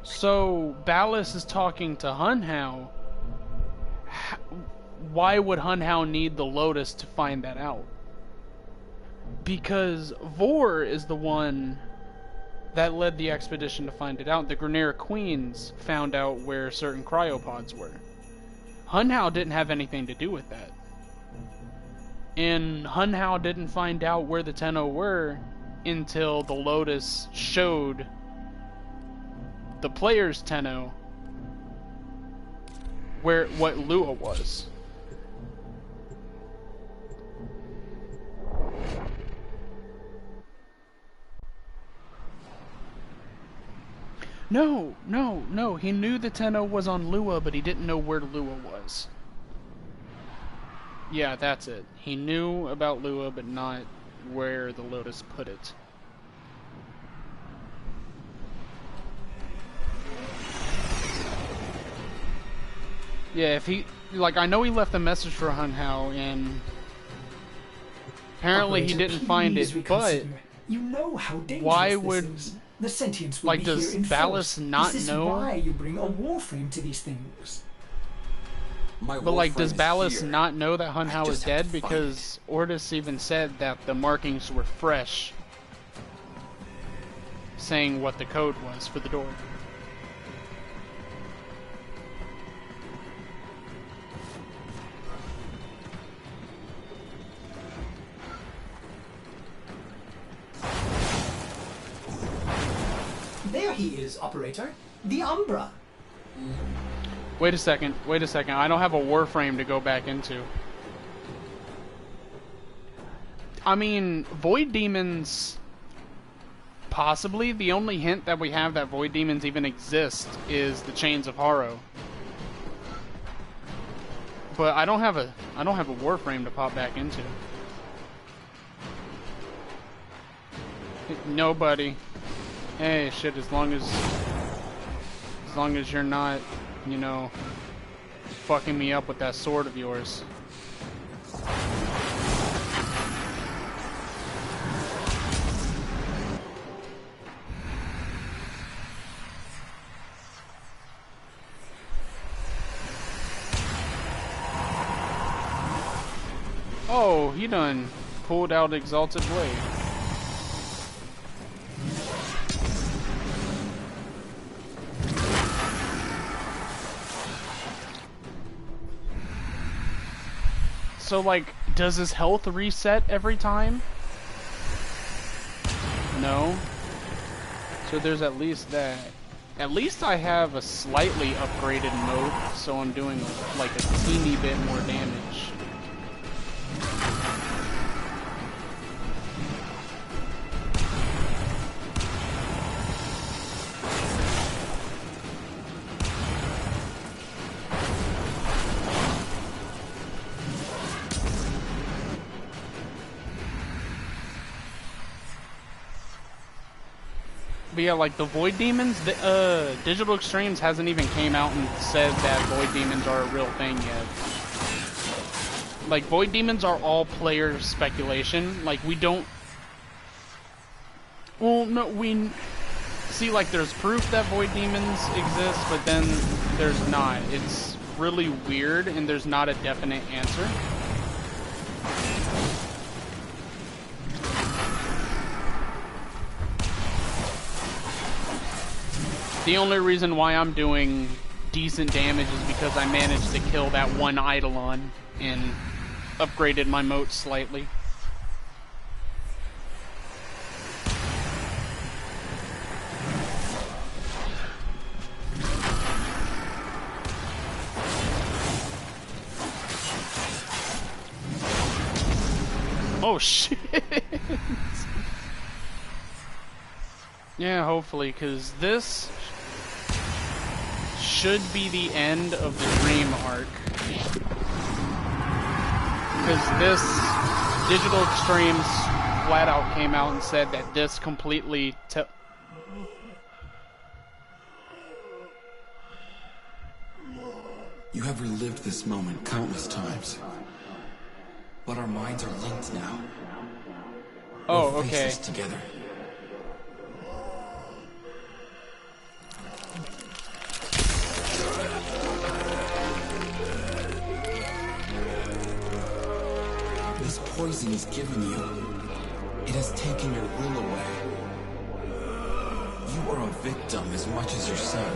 So, Ballas is talking to Hunhow. Why would Hunhow need the Lotus to find that out? Because Vor is the one that led the expedition to find it out. The Grenera Queens found out where certain cryopods were. Hunhow didn't have anything to do with that. And Hunhow didn't find out where the Tenno were until the Lotus showed the players' Tenno what Lua was. No. He knew the Tenno was on Lua, but he didn't know where Lua was. Yeah, that's it. He knew about Lua, but not where the Lotus put it. Yeah, if he... Like, I know he left a message for Hunhow, and... Apparently he didn't find it, but... You know how dangerous why this would... is. The sentients will Like, be does here in Ballas force. not This is know? why you bring a Warframe to these things. My But like, does Warframe is Ballas here. not know that I Hunhow is just have dead? to find Because Ordis even said that the markings were fresh, saying what the code was for the door. There he is, operator. The Umbra. Wait a second. I don't have a Warframe to go back into. I mean, Void Demons... Possibly. The only hint that we have that Void Demons even exist is the Chains of Harrow. But I don't have a Warframe to pop back into. Nobody. Hey, shit, as long as you're not, you know, fucking me up with that sword of yours. Oh, he done pulled out Exalted Blade. So, like, does his health reset every time? No. So there's at least that. At least I have a slightly upgraded mode, so I'm doing, like, a teeny bit more damage. But yeah, like the Void Demons, Digital Extremes hasn't even came out and said that Void Demons are a real thing yet. Like, Void Demons are all player speculation. Like, we don't... Well, no, we see, like, there's proof that void demons exist, but then there's not. It's really weird, and there's not a definite answer. The only reason why I'm doing decent damage is because I managed to kill that one Eidolon and upgraded my moat slightly. Oh shit! Yeah, hopefully, because this should be the end of the Dream arc. Because this Digital Extremes flat out came out and said that this completely You have relived this moment countless times. But our minds are linked now. Oh, We'll face okay. this together. This poison is given you. It has taken your will away. You are a victim as much as your son.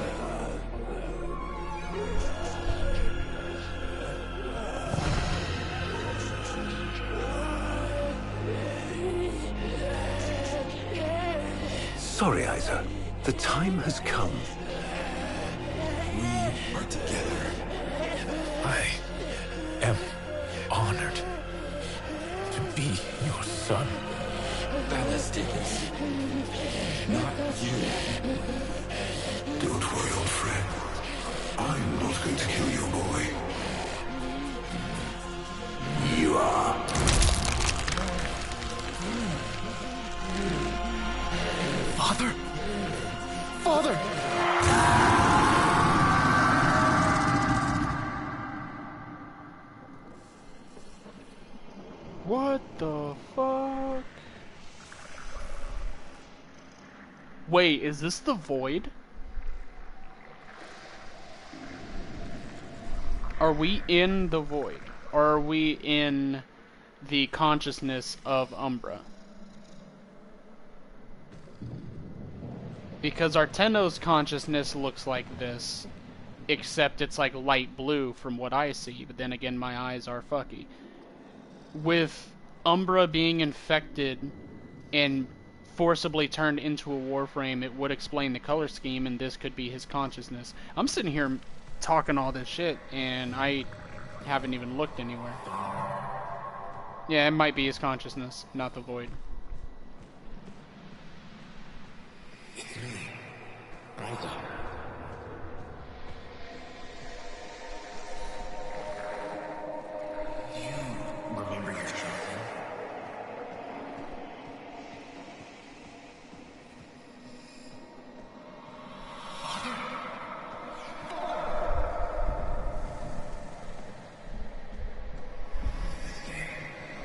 Sorry, Isa. The time has come. We are together. I am honored to be your son. Ballas did this. Not you. Don't worry, old friend. I'm not going to kill your boy. You are. Father? Father! What the fuck? Wait, is this the Void? Are we in the Void? Or are we in the consciousness of Umbra? Because Arteno's consciousness looks like this, except it's like light blue from what I see, but then again my eyes are fucky. With Umbra being infected and forcibly turned into a Warframe, it would explain the color scheme, and this could be his consciousness. I'm sitting here talking all this shit, and I haven't even looked anywhere. Yeah, it might be his consciousness, not the Void. It's me, Aldo. You remember your children?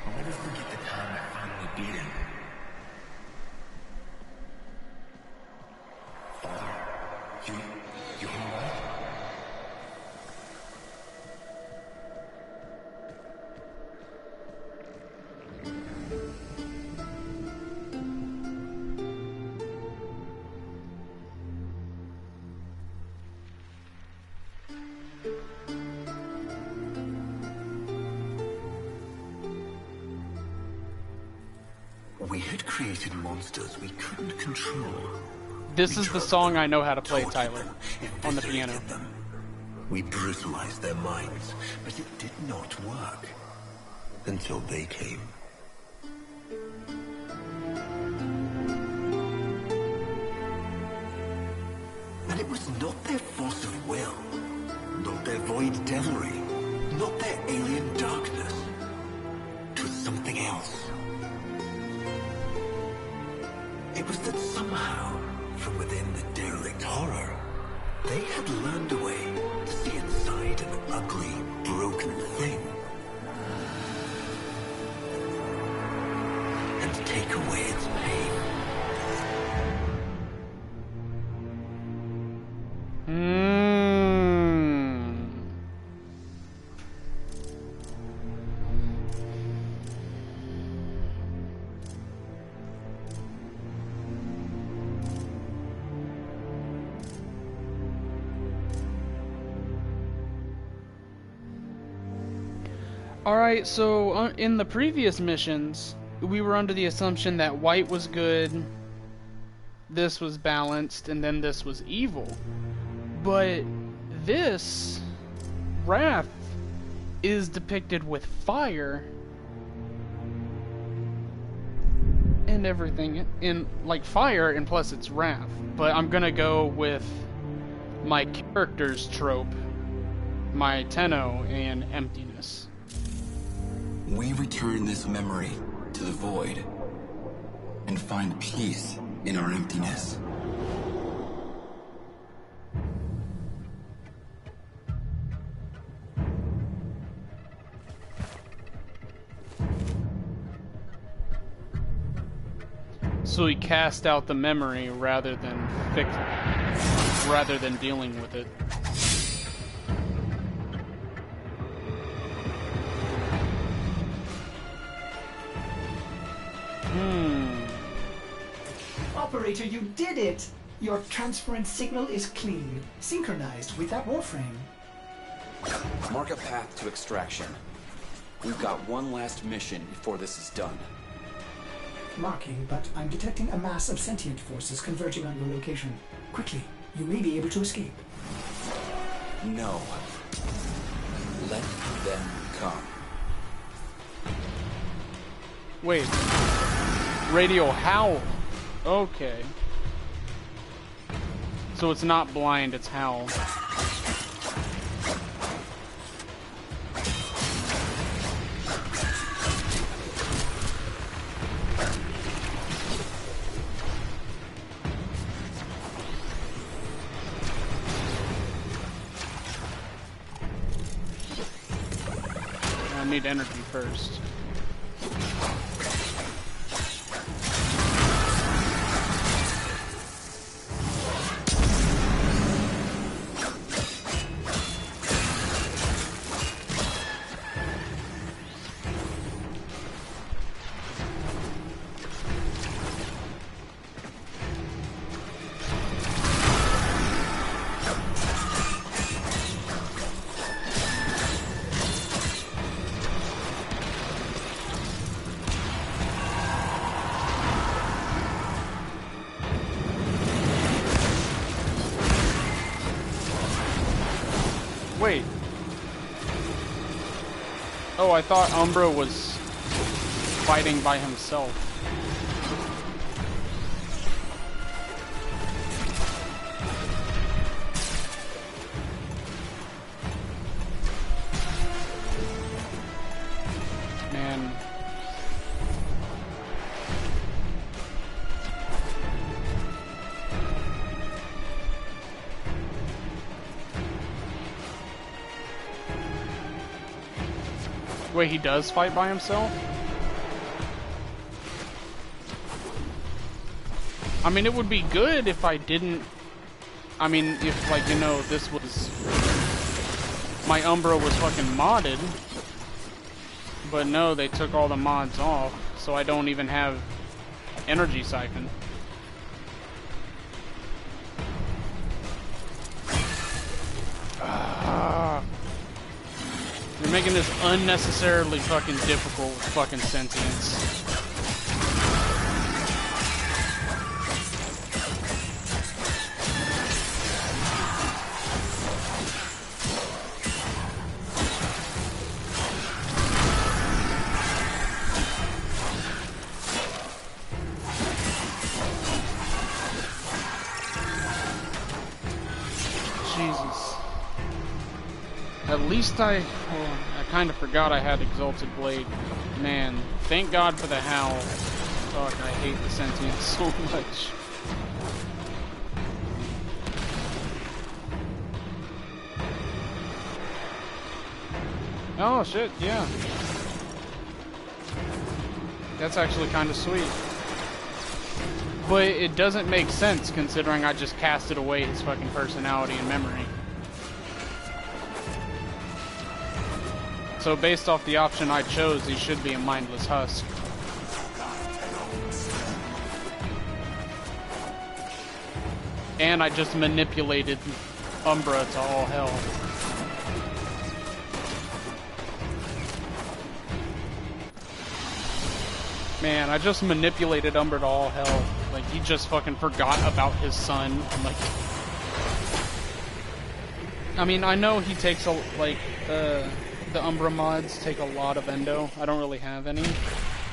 I'll never forget the time I finally beat him. Father, you alright? We had created monsters we couldn't control. This We is the drugged song them, I know how to play, tortured Tyler, them, on the piano. eviscerated them. We brutalized their minds, but it did not work. Until they came. And it was not their force of will, not their void devilry, not their alien darkness. It was something else. It was that somehow, from within the derelict horror, they had learned a way to see inside an ugly, broken thing. And take away its pain. Alright, so in the previous missions, we were under the assumption that white was good, this was balanced, and then this was evil. But this Wrath is depicted with fire and everything in like fire, and plus it's Wrath. But I'm gonna go with my character's trope, my Tenno, and emptiness. We return this memory to the void and find peace in our emptiness. So we cast out the memory rather than dealing with it. Operator, you did it! Your transference signal is clean, synchronized with that Warframe. Mark a path to extraction. We've got one last mission before this is done. Marking, but I'm detecting a mass of sentient forces converging on your location. Quickly, you may be able to escape. No. Let them come. Wait. Radio howl. Okay. So it's not blind, it's howl. I need energy first. Wait. Oh, I thought Umbra was fighting by himself. Man. Wait, he does fight by himself? I mean, it would be good if I didn't... I mean, if, like, you know, this was... my Umbra was fucking modded. But no, they took all the mods off, so I don't even have energy siphon. You're making this unnecessarily fucking difficult with fucking sentience. Jesus. At least I kind of forgot I had Exalted Blade. Man, thank God for the howl. Fuck, I hate the sentience so much. Oh shit, yeah. That's actually kind of sweet. But it doesn't make sense considering I just casted away his fucking personality and memory. So based off the option I chose, he should be a mindless husk. And I just manipulated Umbra to all hell. Man, I just manipulated Umbra to all hell. Like, he just fucking forgot about his son. I'm like... I mean, I know he takes a... Like, the Umbra mods take a lot of endo. I don't really have any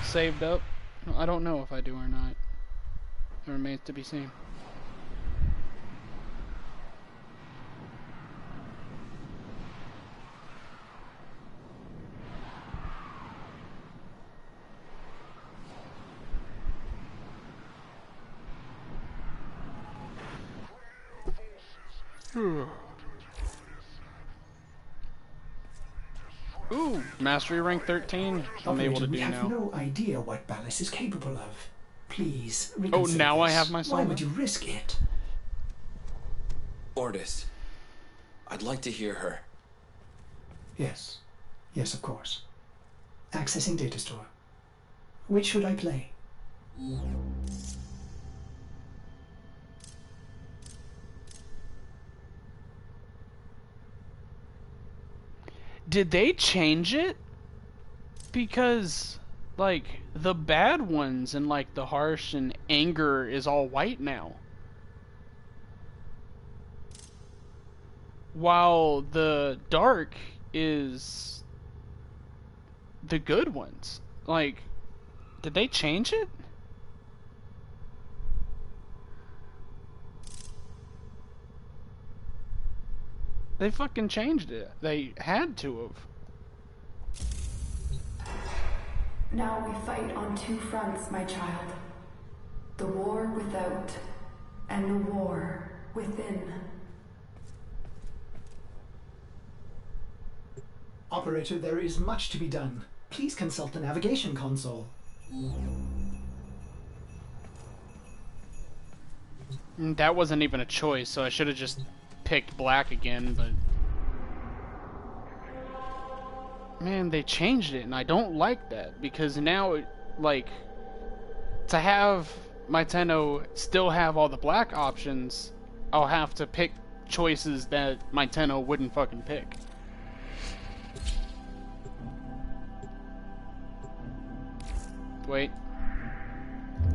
saved up. I don't know if I do or not. It remains to be seen. Ooh, Mastery rank 13. I'm able to do we have now. no idea what Ballas is capable of. Please, Oh, reconsider now I this. have my Why soul. would you risk it? Ordis, I'd like to hear her. Yes. Yes, of course. Accessing data store. Which should I play? Did they change it? Because, like, the bad ones and, like, the harsh and anger is all white now. While the dark is the good ones. Like, did they change it? They fucking changed it. They had to have. Now we fight on two fronts, my child. The war without, and the war within. Operator, there is much to be done. Please consult the navigation console. That wasn't even a choice, so I should have just picked black again, but... Man, they changed it, and I don't like that, because now, like, to have my Tenno still have all the black options, I'll have to pick choices that my Tenno wouldn't fucking pick. Wait.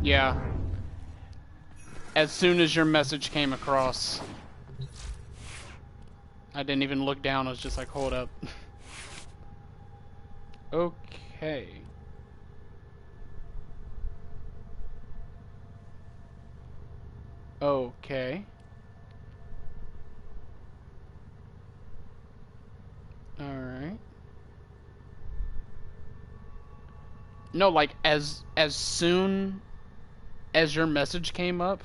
Yeah. As soon as your message came across, I didn't even look down, I was just like, hold up. Okay. Okay. Alright. No, like, as soon as your message came up,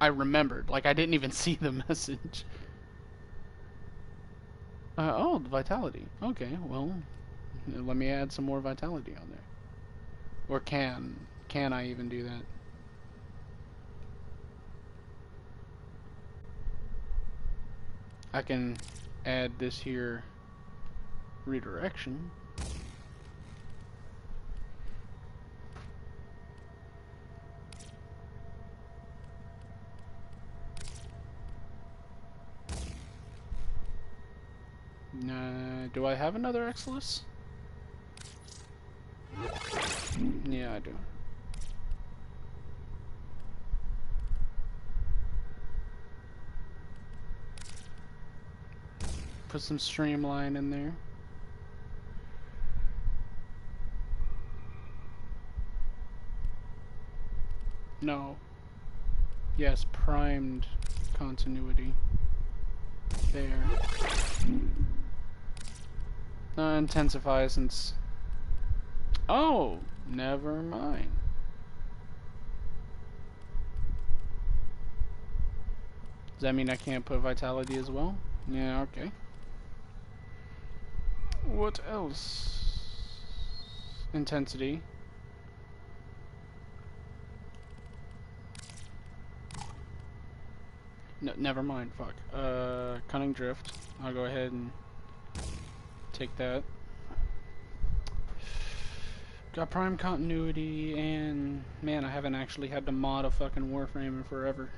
I remembered. Like, I didn't even see the message. Oh, the vitality. Okay, well, let me add some more vitality on there. Or can I even do that? I can add this here redirection. Do I have another Exilus? Yeah, I do. Put some streamline in there. No. Yes, primed continuity. There. Intensify since... Oh! Never mind. Does that mean I can't put vitality as well? Yeah, okay. What else? Intensity. No, never mind, fuck. Cunning Drift. I'll go ahead and take that. Got Prime Continuity, and man, I haven't actually had to mod a fucking Warframe in forever.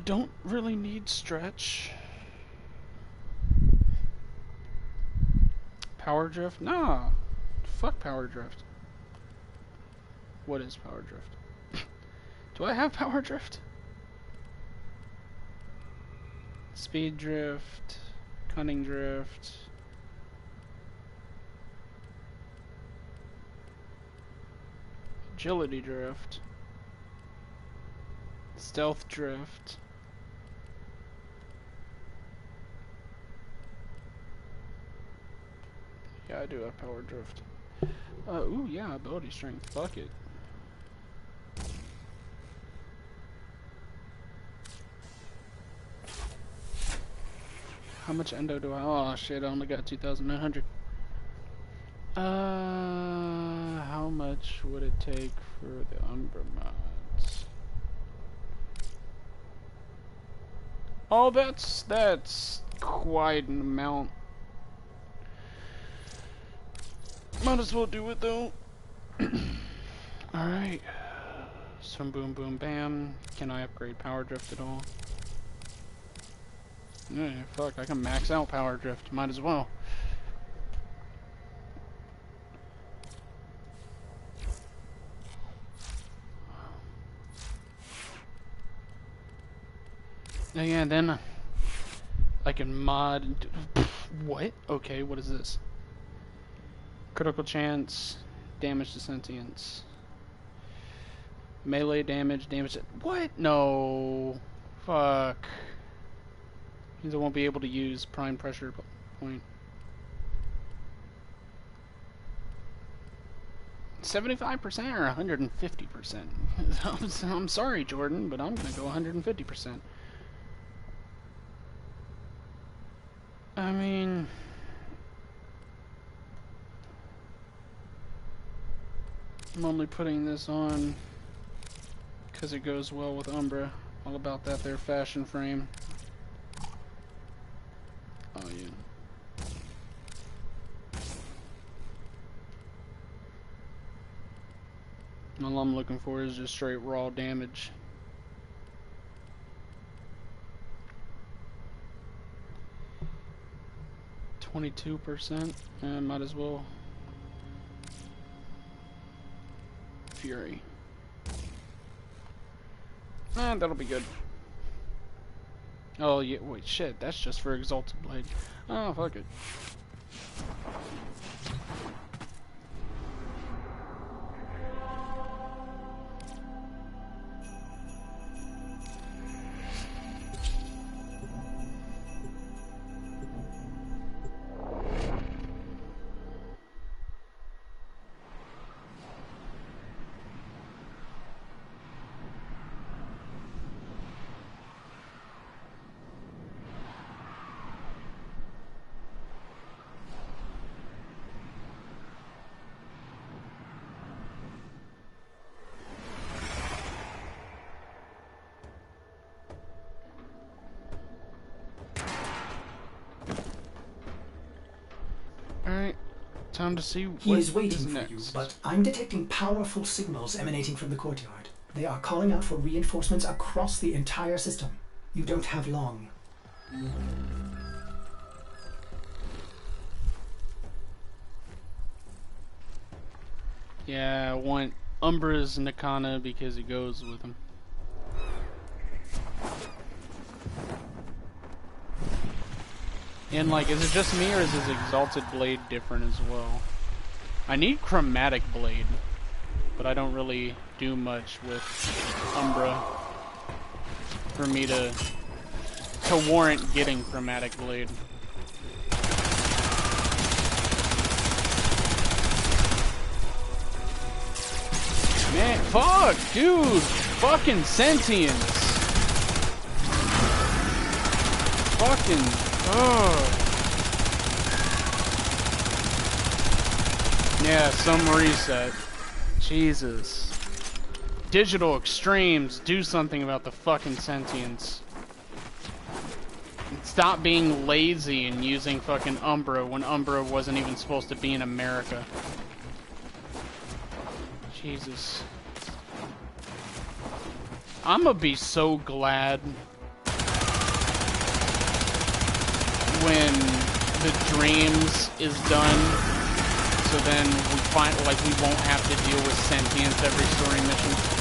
Don't really need Stretch. Power drift? Nah. Fuck power drift. What is power drift? Do I have power drift? Speed drift. Cunning drift. Agility drift. Stealth drift. Yeah, I do have power drift. Ooh, yeah, ability strength. Fuck it. How much endo do I? Oh shit, I only got 2,900. How much would it take for the Umbra mods? Oh, that's quite an amount. Might as well do it though. Alright. Some boom boom bam. Can I upgrade power drift at all? Yeah, fuck, I can max out power drift. Might as well. Yeah, then I can mod. What? Okay, what is this? Critical chance, damage to sentience, melee damage, damage to... What? No. Fuck. Means I won't be able to use prime pressure point. 75% or 150%? I'm sorry, Jordan, but I'm gonna go 150%. I mean... I'm only putting this on because it goes well with Umbra. All about that there fashion frame. Oh yeah. All I'm looking for is just straight raw damage. %. Might as well. Fury. That'll be good. Oh yeah, wait, shit, that's just for Exalted Blade. Oh, fuck it. Alright, time to see what He is waiting is for next. you, but I'm detecting powerful signals emanating from the courtyard. They are calling out for reinforcements across the entire system. You don't have long. Yeah, I want Umbra's Nakana because it goes with him. And like, is it just me or is his Exalted Blade different as well? I need Chromatic Blade, but I don't really do much with Umbra for me to warrant getting Chromatic Blade. Man, fuck, dude, fucking sentience. Fucking, yeah, some reset. Jesus. Digital Extremes, do something about the fucking sentience. Stop being lazy and using fucking Umbra when Umbra wasn't even supposed to be in America. Jesus. I'ma be so glad when the dreams is done, so then we won't have to deal with sentience every story mission.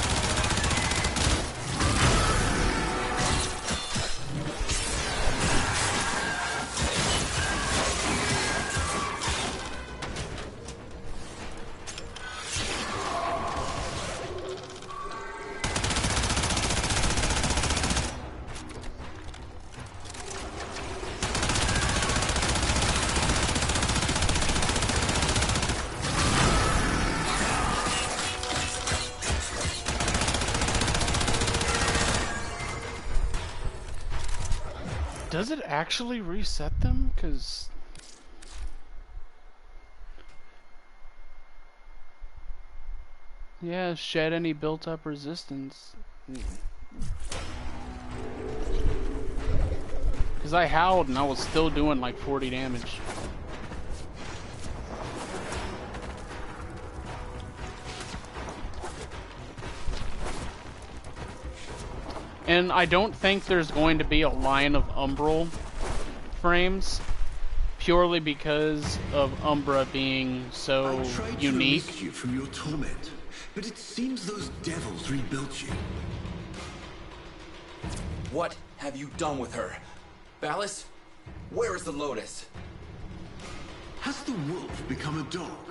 Does it actually reset them? Because... yeah, shed any built-up resistance. Because I howled and I was still doing like 40 damage. And I don't think there's going to be a line of umbral frames, purely because of Umbra being so I tried to unique. release you from your torment, but it seems those devils rebuilt you. What have you done with her? Ballas? Where is the Lotus? Has the wolf become a dog?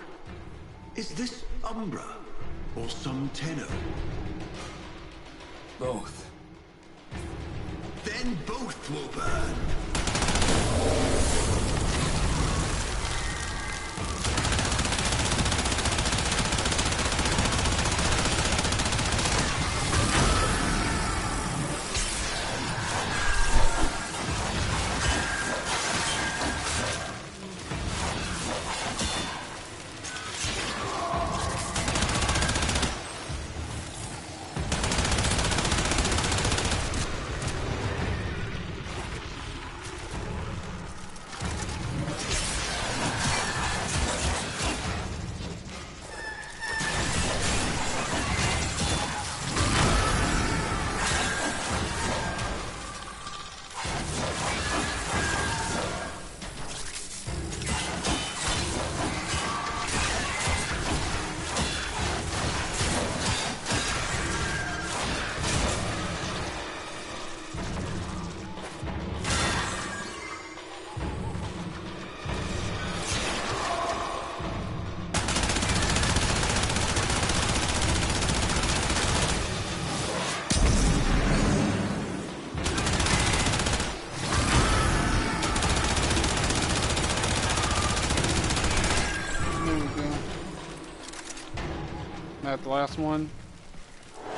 Is this Umbra or some Tenno? Both. Then both will burn. That the last one.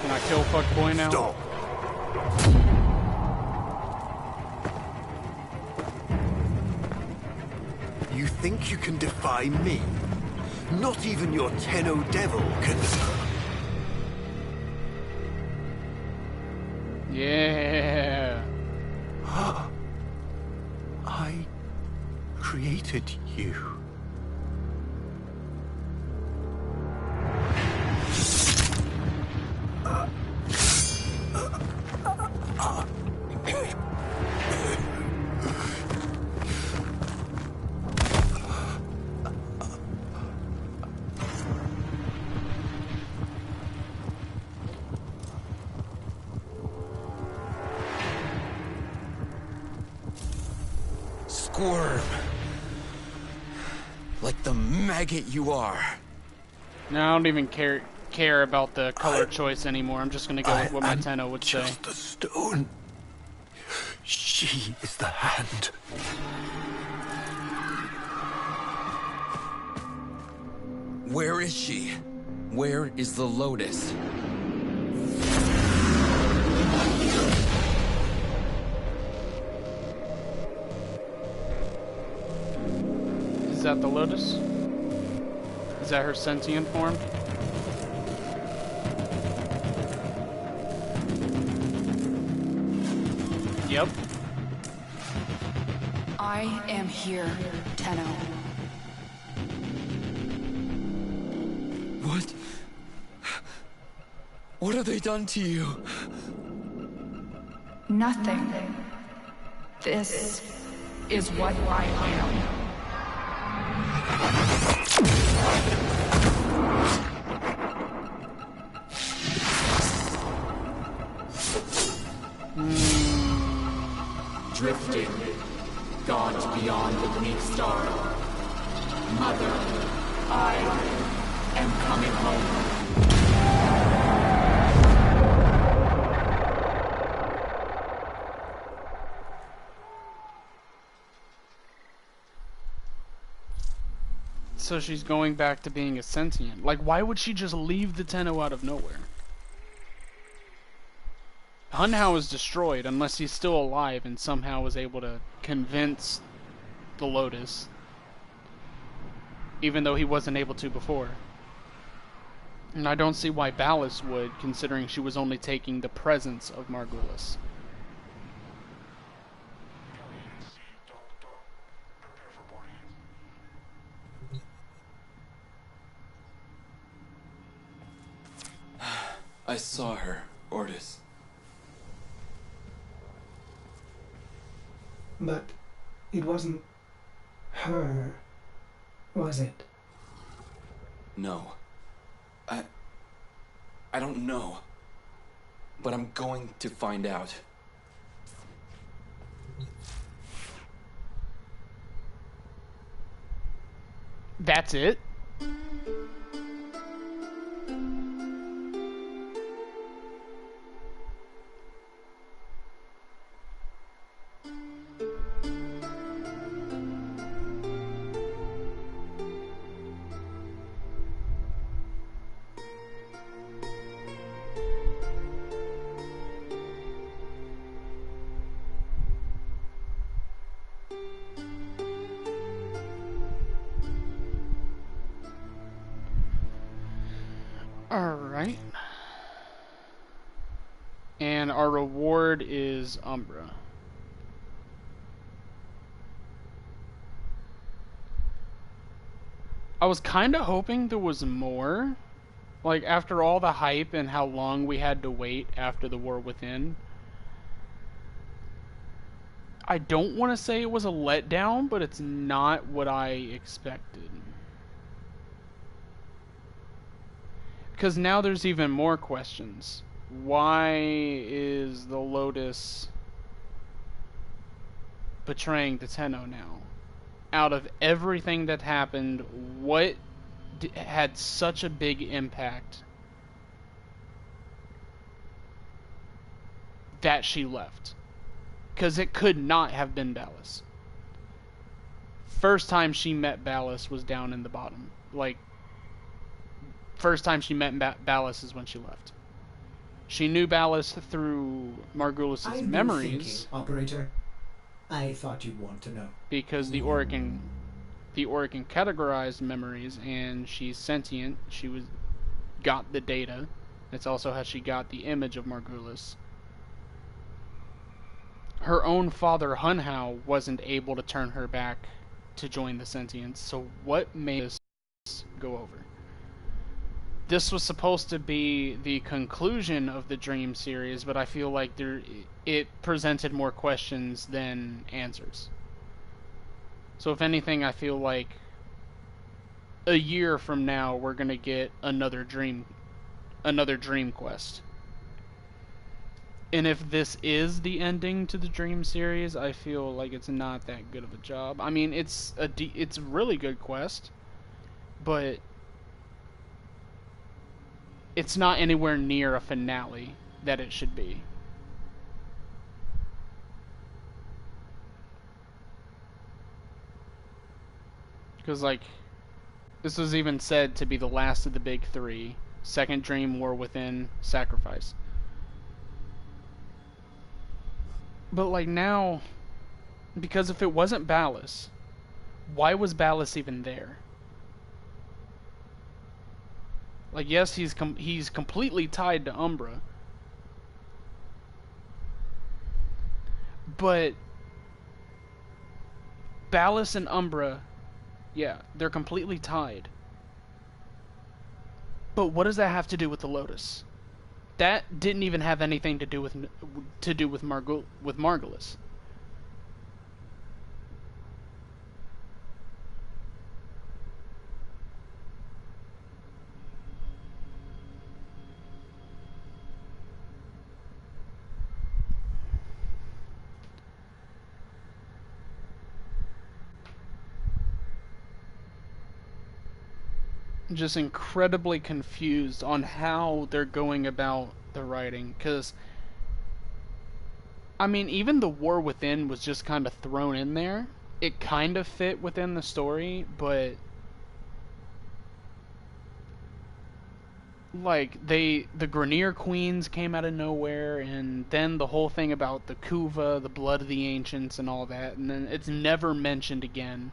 Can I kill fuckboy now? Stop. You think you can defy me? Not even your Tenno devil can. Yeah. I created you. Squirm. Like the maggot you are. No, I don't even care about the color choice anymore. I'm just gonna go with what my Tenno would say. Just the stone. She is the hand. Where is she? Where is the Lotus? Is that the Lotus? Is that her sentient form? Yep. I am here, Tenno. What? What have they done to you? Nothing. This is what I am. Drifting, gaunt beyond the Greek star. Mother, I am coming home. So she's going back to being a sentient. Like, why would she just leave the Tenno out of nowhere? Hunhao is destroyed unless he's still alive and somehow was able to convince the Lotus. Even though he wasn't able to before. And I don't see why Ballas would, considering she was only taking the presence of Margulis. I saw her, Ortis. But it wasn't her, was it? No. I don't know. But I'm going to find out. That's it? Alright. And our reward is Umbra. I was kind of hoping there was more. Like, after all the hype and how long we had to wait after the War Within. I don't want to say it was a letdown, but it's not what I expected. Because now there's even more questions. Why is the Lotus betraying the Tenno now? Out of everything that happened, what had such a big impact that she left? Because it could not have been Ballas. First time she met Ballas was down in the bottom. Like, first time she met Ballas is when she left. She knew Ballas through Margulis' memories. Thinking, Operator. I thought you'd want to know. Because the Orokin categorized memories, and she's sentient. She got the data. That's also how she got the image of Margulis. Her own father, Hunhao, wasn't able to turn her back to join the sentients. So what made this go over? This was supposed to be the conclusion of the Dream series, but I feel like it presented more questions than answers. So if anything, I feel like a year from now we're gonna get another dream quest. And if this is the ending to the Dream series, I feel like it's not that good of a job. I mean, it's a really good quest, but it's not anywhere near a finale that it should be. Because, like, this was even said to be the last of the big three. Second Dream, War Within, Sacrifice. But, like, now, because if it wasn't Ballas, why was Ballas even there? Like, yes, he's completely tied to Umbra. But Ballas and Umbra, yeah, they're completely tied. But what does that have to do with the Lotus? That didn't even have anything to do with Margulis. just incredibly confused on how they're going about the writing, because I mean, even the War Within was just kind of thrown in there. It kind of fit within the story, but like the Grenier Queens came out of nowhere, and then the whole thing about the Kuva, the blood of the ancients, and all that, and then it's never mentioned again.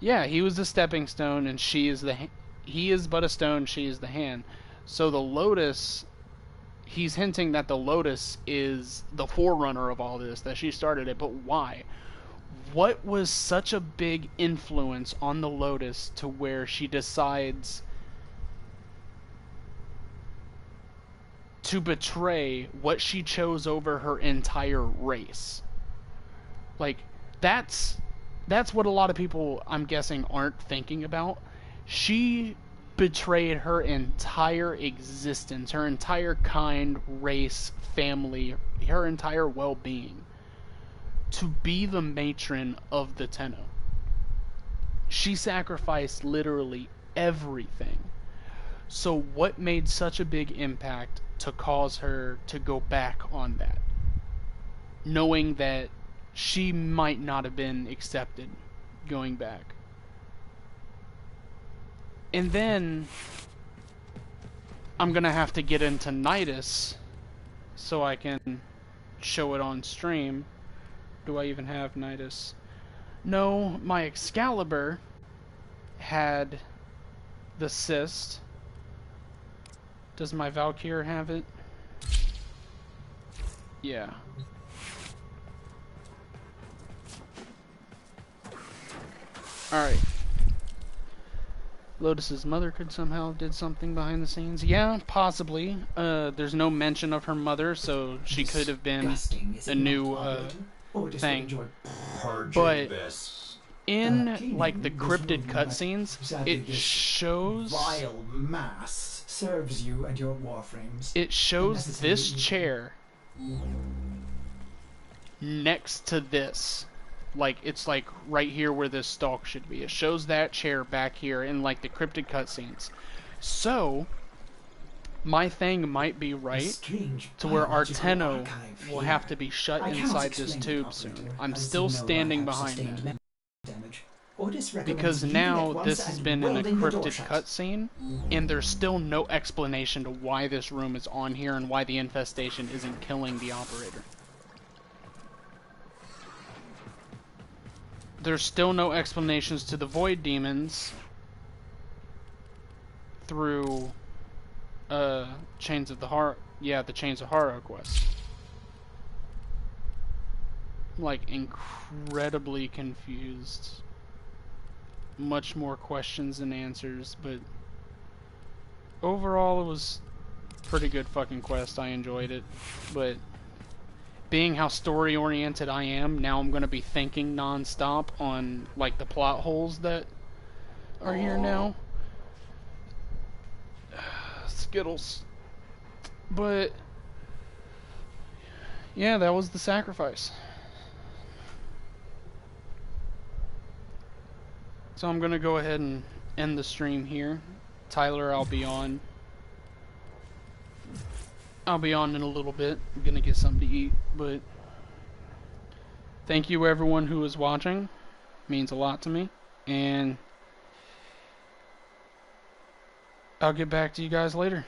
Yeah, he was the stepping stone, and she is the he is but a stone, she is the hand. So the Lotus, he's hinting that the Lotus is the forerunner of all this, that she started it, but why? What was such a big influence on the Lotus to where she decides to betray what she chose over her entire race? Like, that's what a lot of people, I'm guessing, aren't thinking about. She betrayed her entire existence, her entire kind, race, family, her entire well-being to be the matron of the Tenno. She sacrificed literally everything. So what made such a big impact to cause her to go back on that, knowing that she might not have been accepted going back? And then I'm gonna have to get into Nidus so I can show it on stream. Do I even have Nidus? No, my Excalibur had the cyst. Does my Valkyr have it? Yeah. Alright. Lotus's mother could somehow did something behind the scenes. Yeah, possibly. There's no mention of her mother, so she could have been a new thing. But in like the cryptid cutscenes, it shows vile mass serves you and your Warframes. It shows this chair next to this. Like, it's like right here where this stalk should be. It shows that chair back here in like the cryptid cutscenes. So my thing might be right to where our Tenno will have to be shut inside this tube soon. I'm still standing behind that. Because now this has been in a cryptid cutscene, and there's still no explanation to why this room is on here and why the infestation isn't killing the operator. There's still no explanations to the void demons through Chains of the Horror, the Chains of Horror quest. I'm like incredibly confused. Much more questions than answers, but overall it was a pretty good fucking quest. I enjoyed it, but being how story oriented I am, now I'm gonna be thinking non-stop on like the plot holes that are here now. Skittles. But yeah, that was the sacrifice. So I'm gonna go ahead and end the stream here. Tyler, I'll be on in a little bit. I'm gonna get something to eat, but thank you everyone who is watching. It means a lot to me, and I'll get back to you guys later.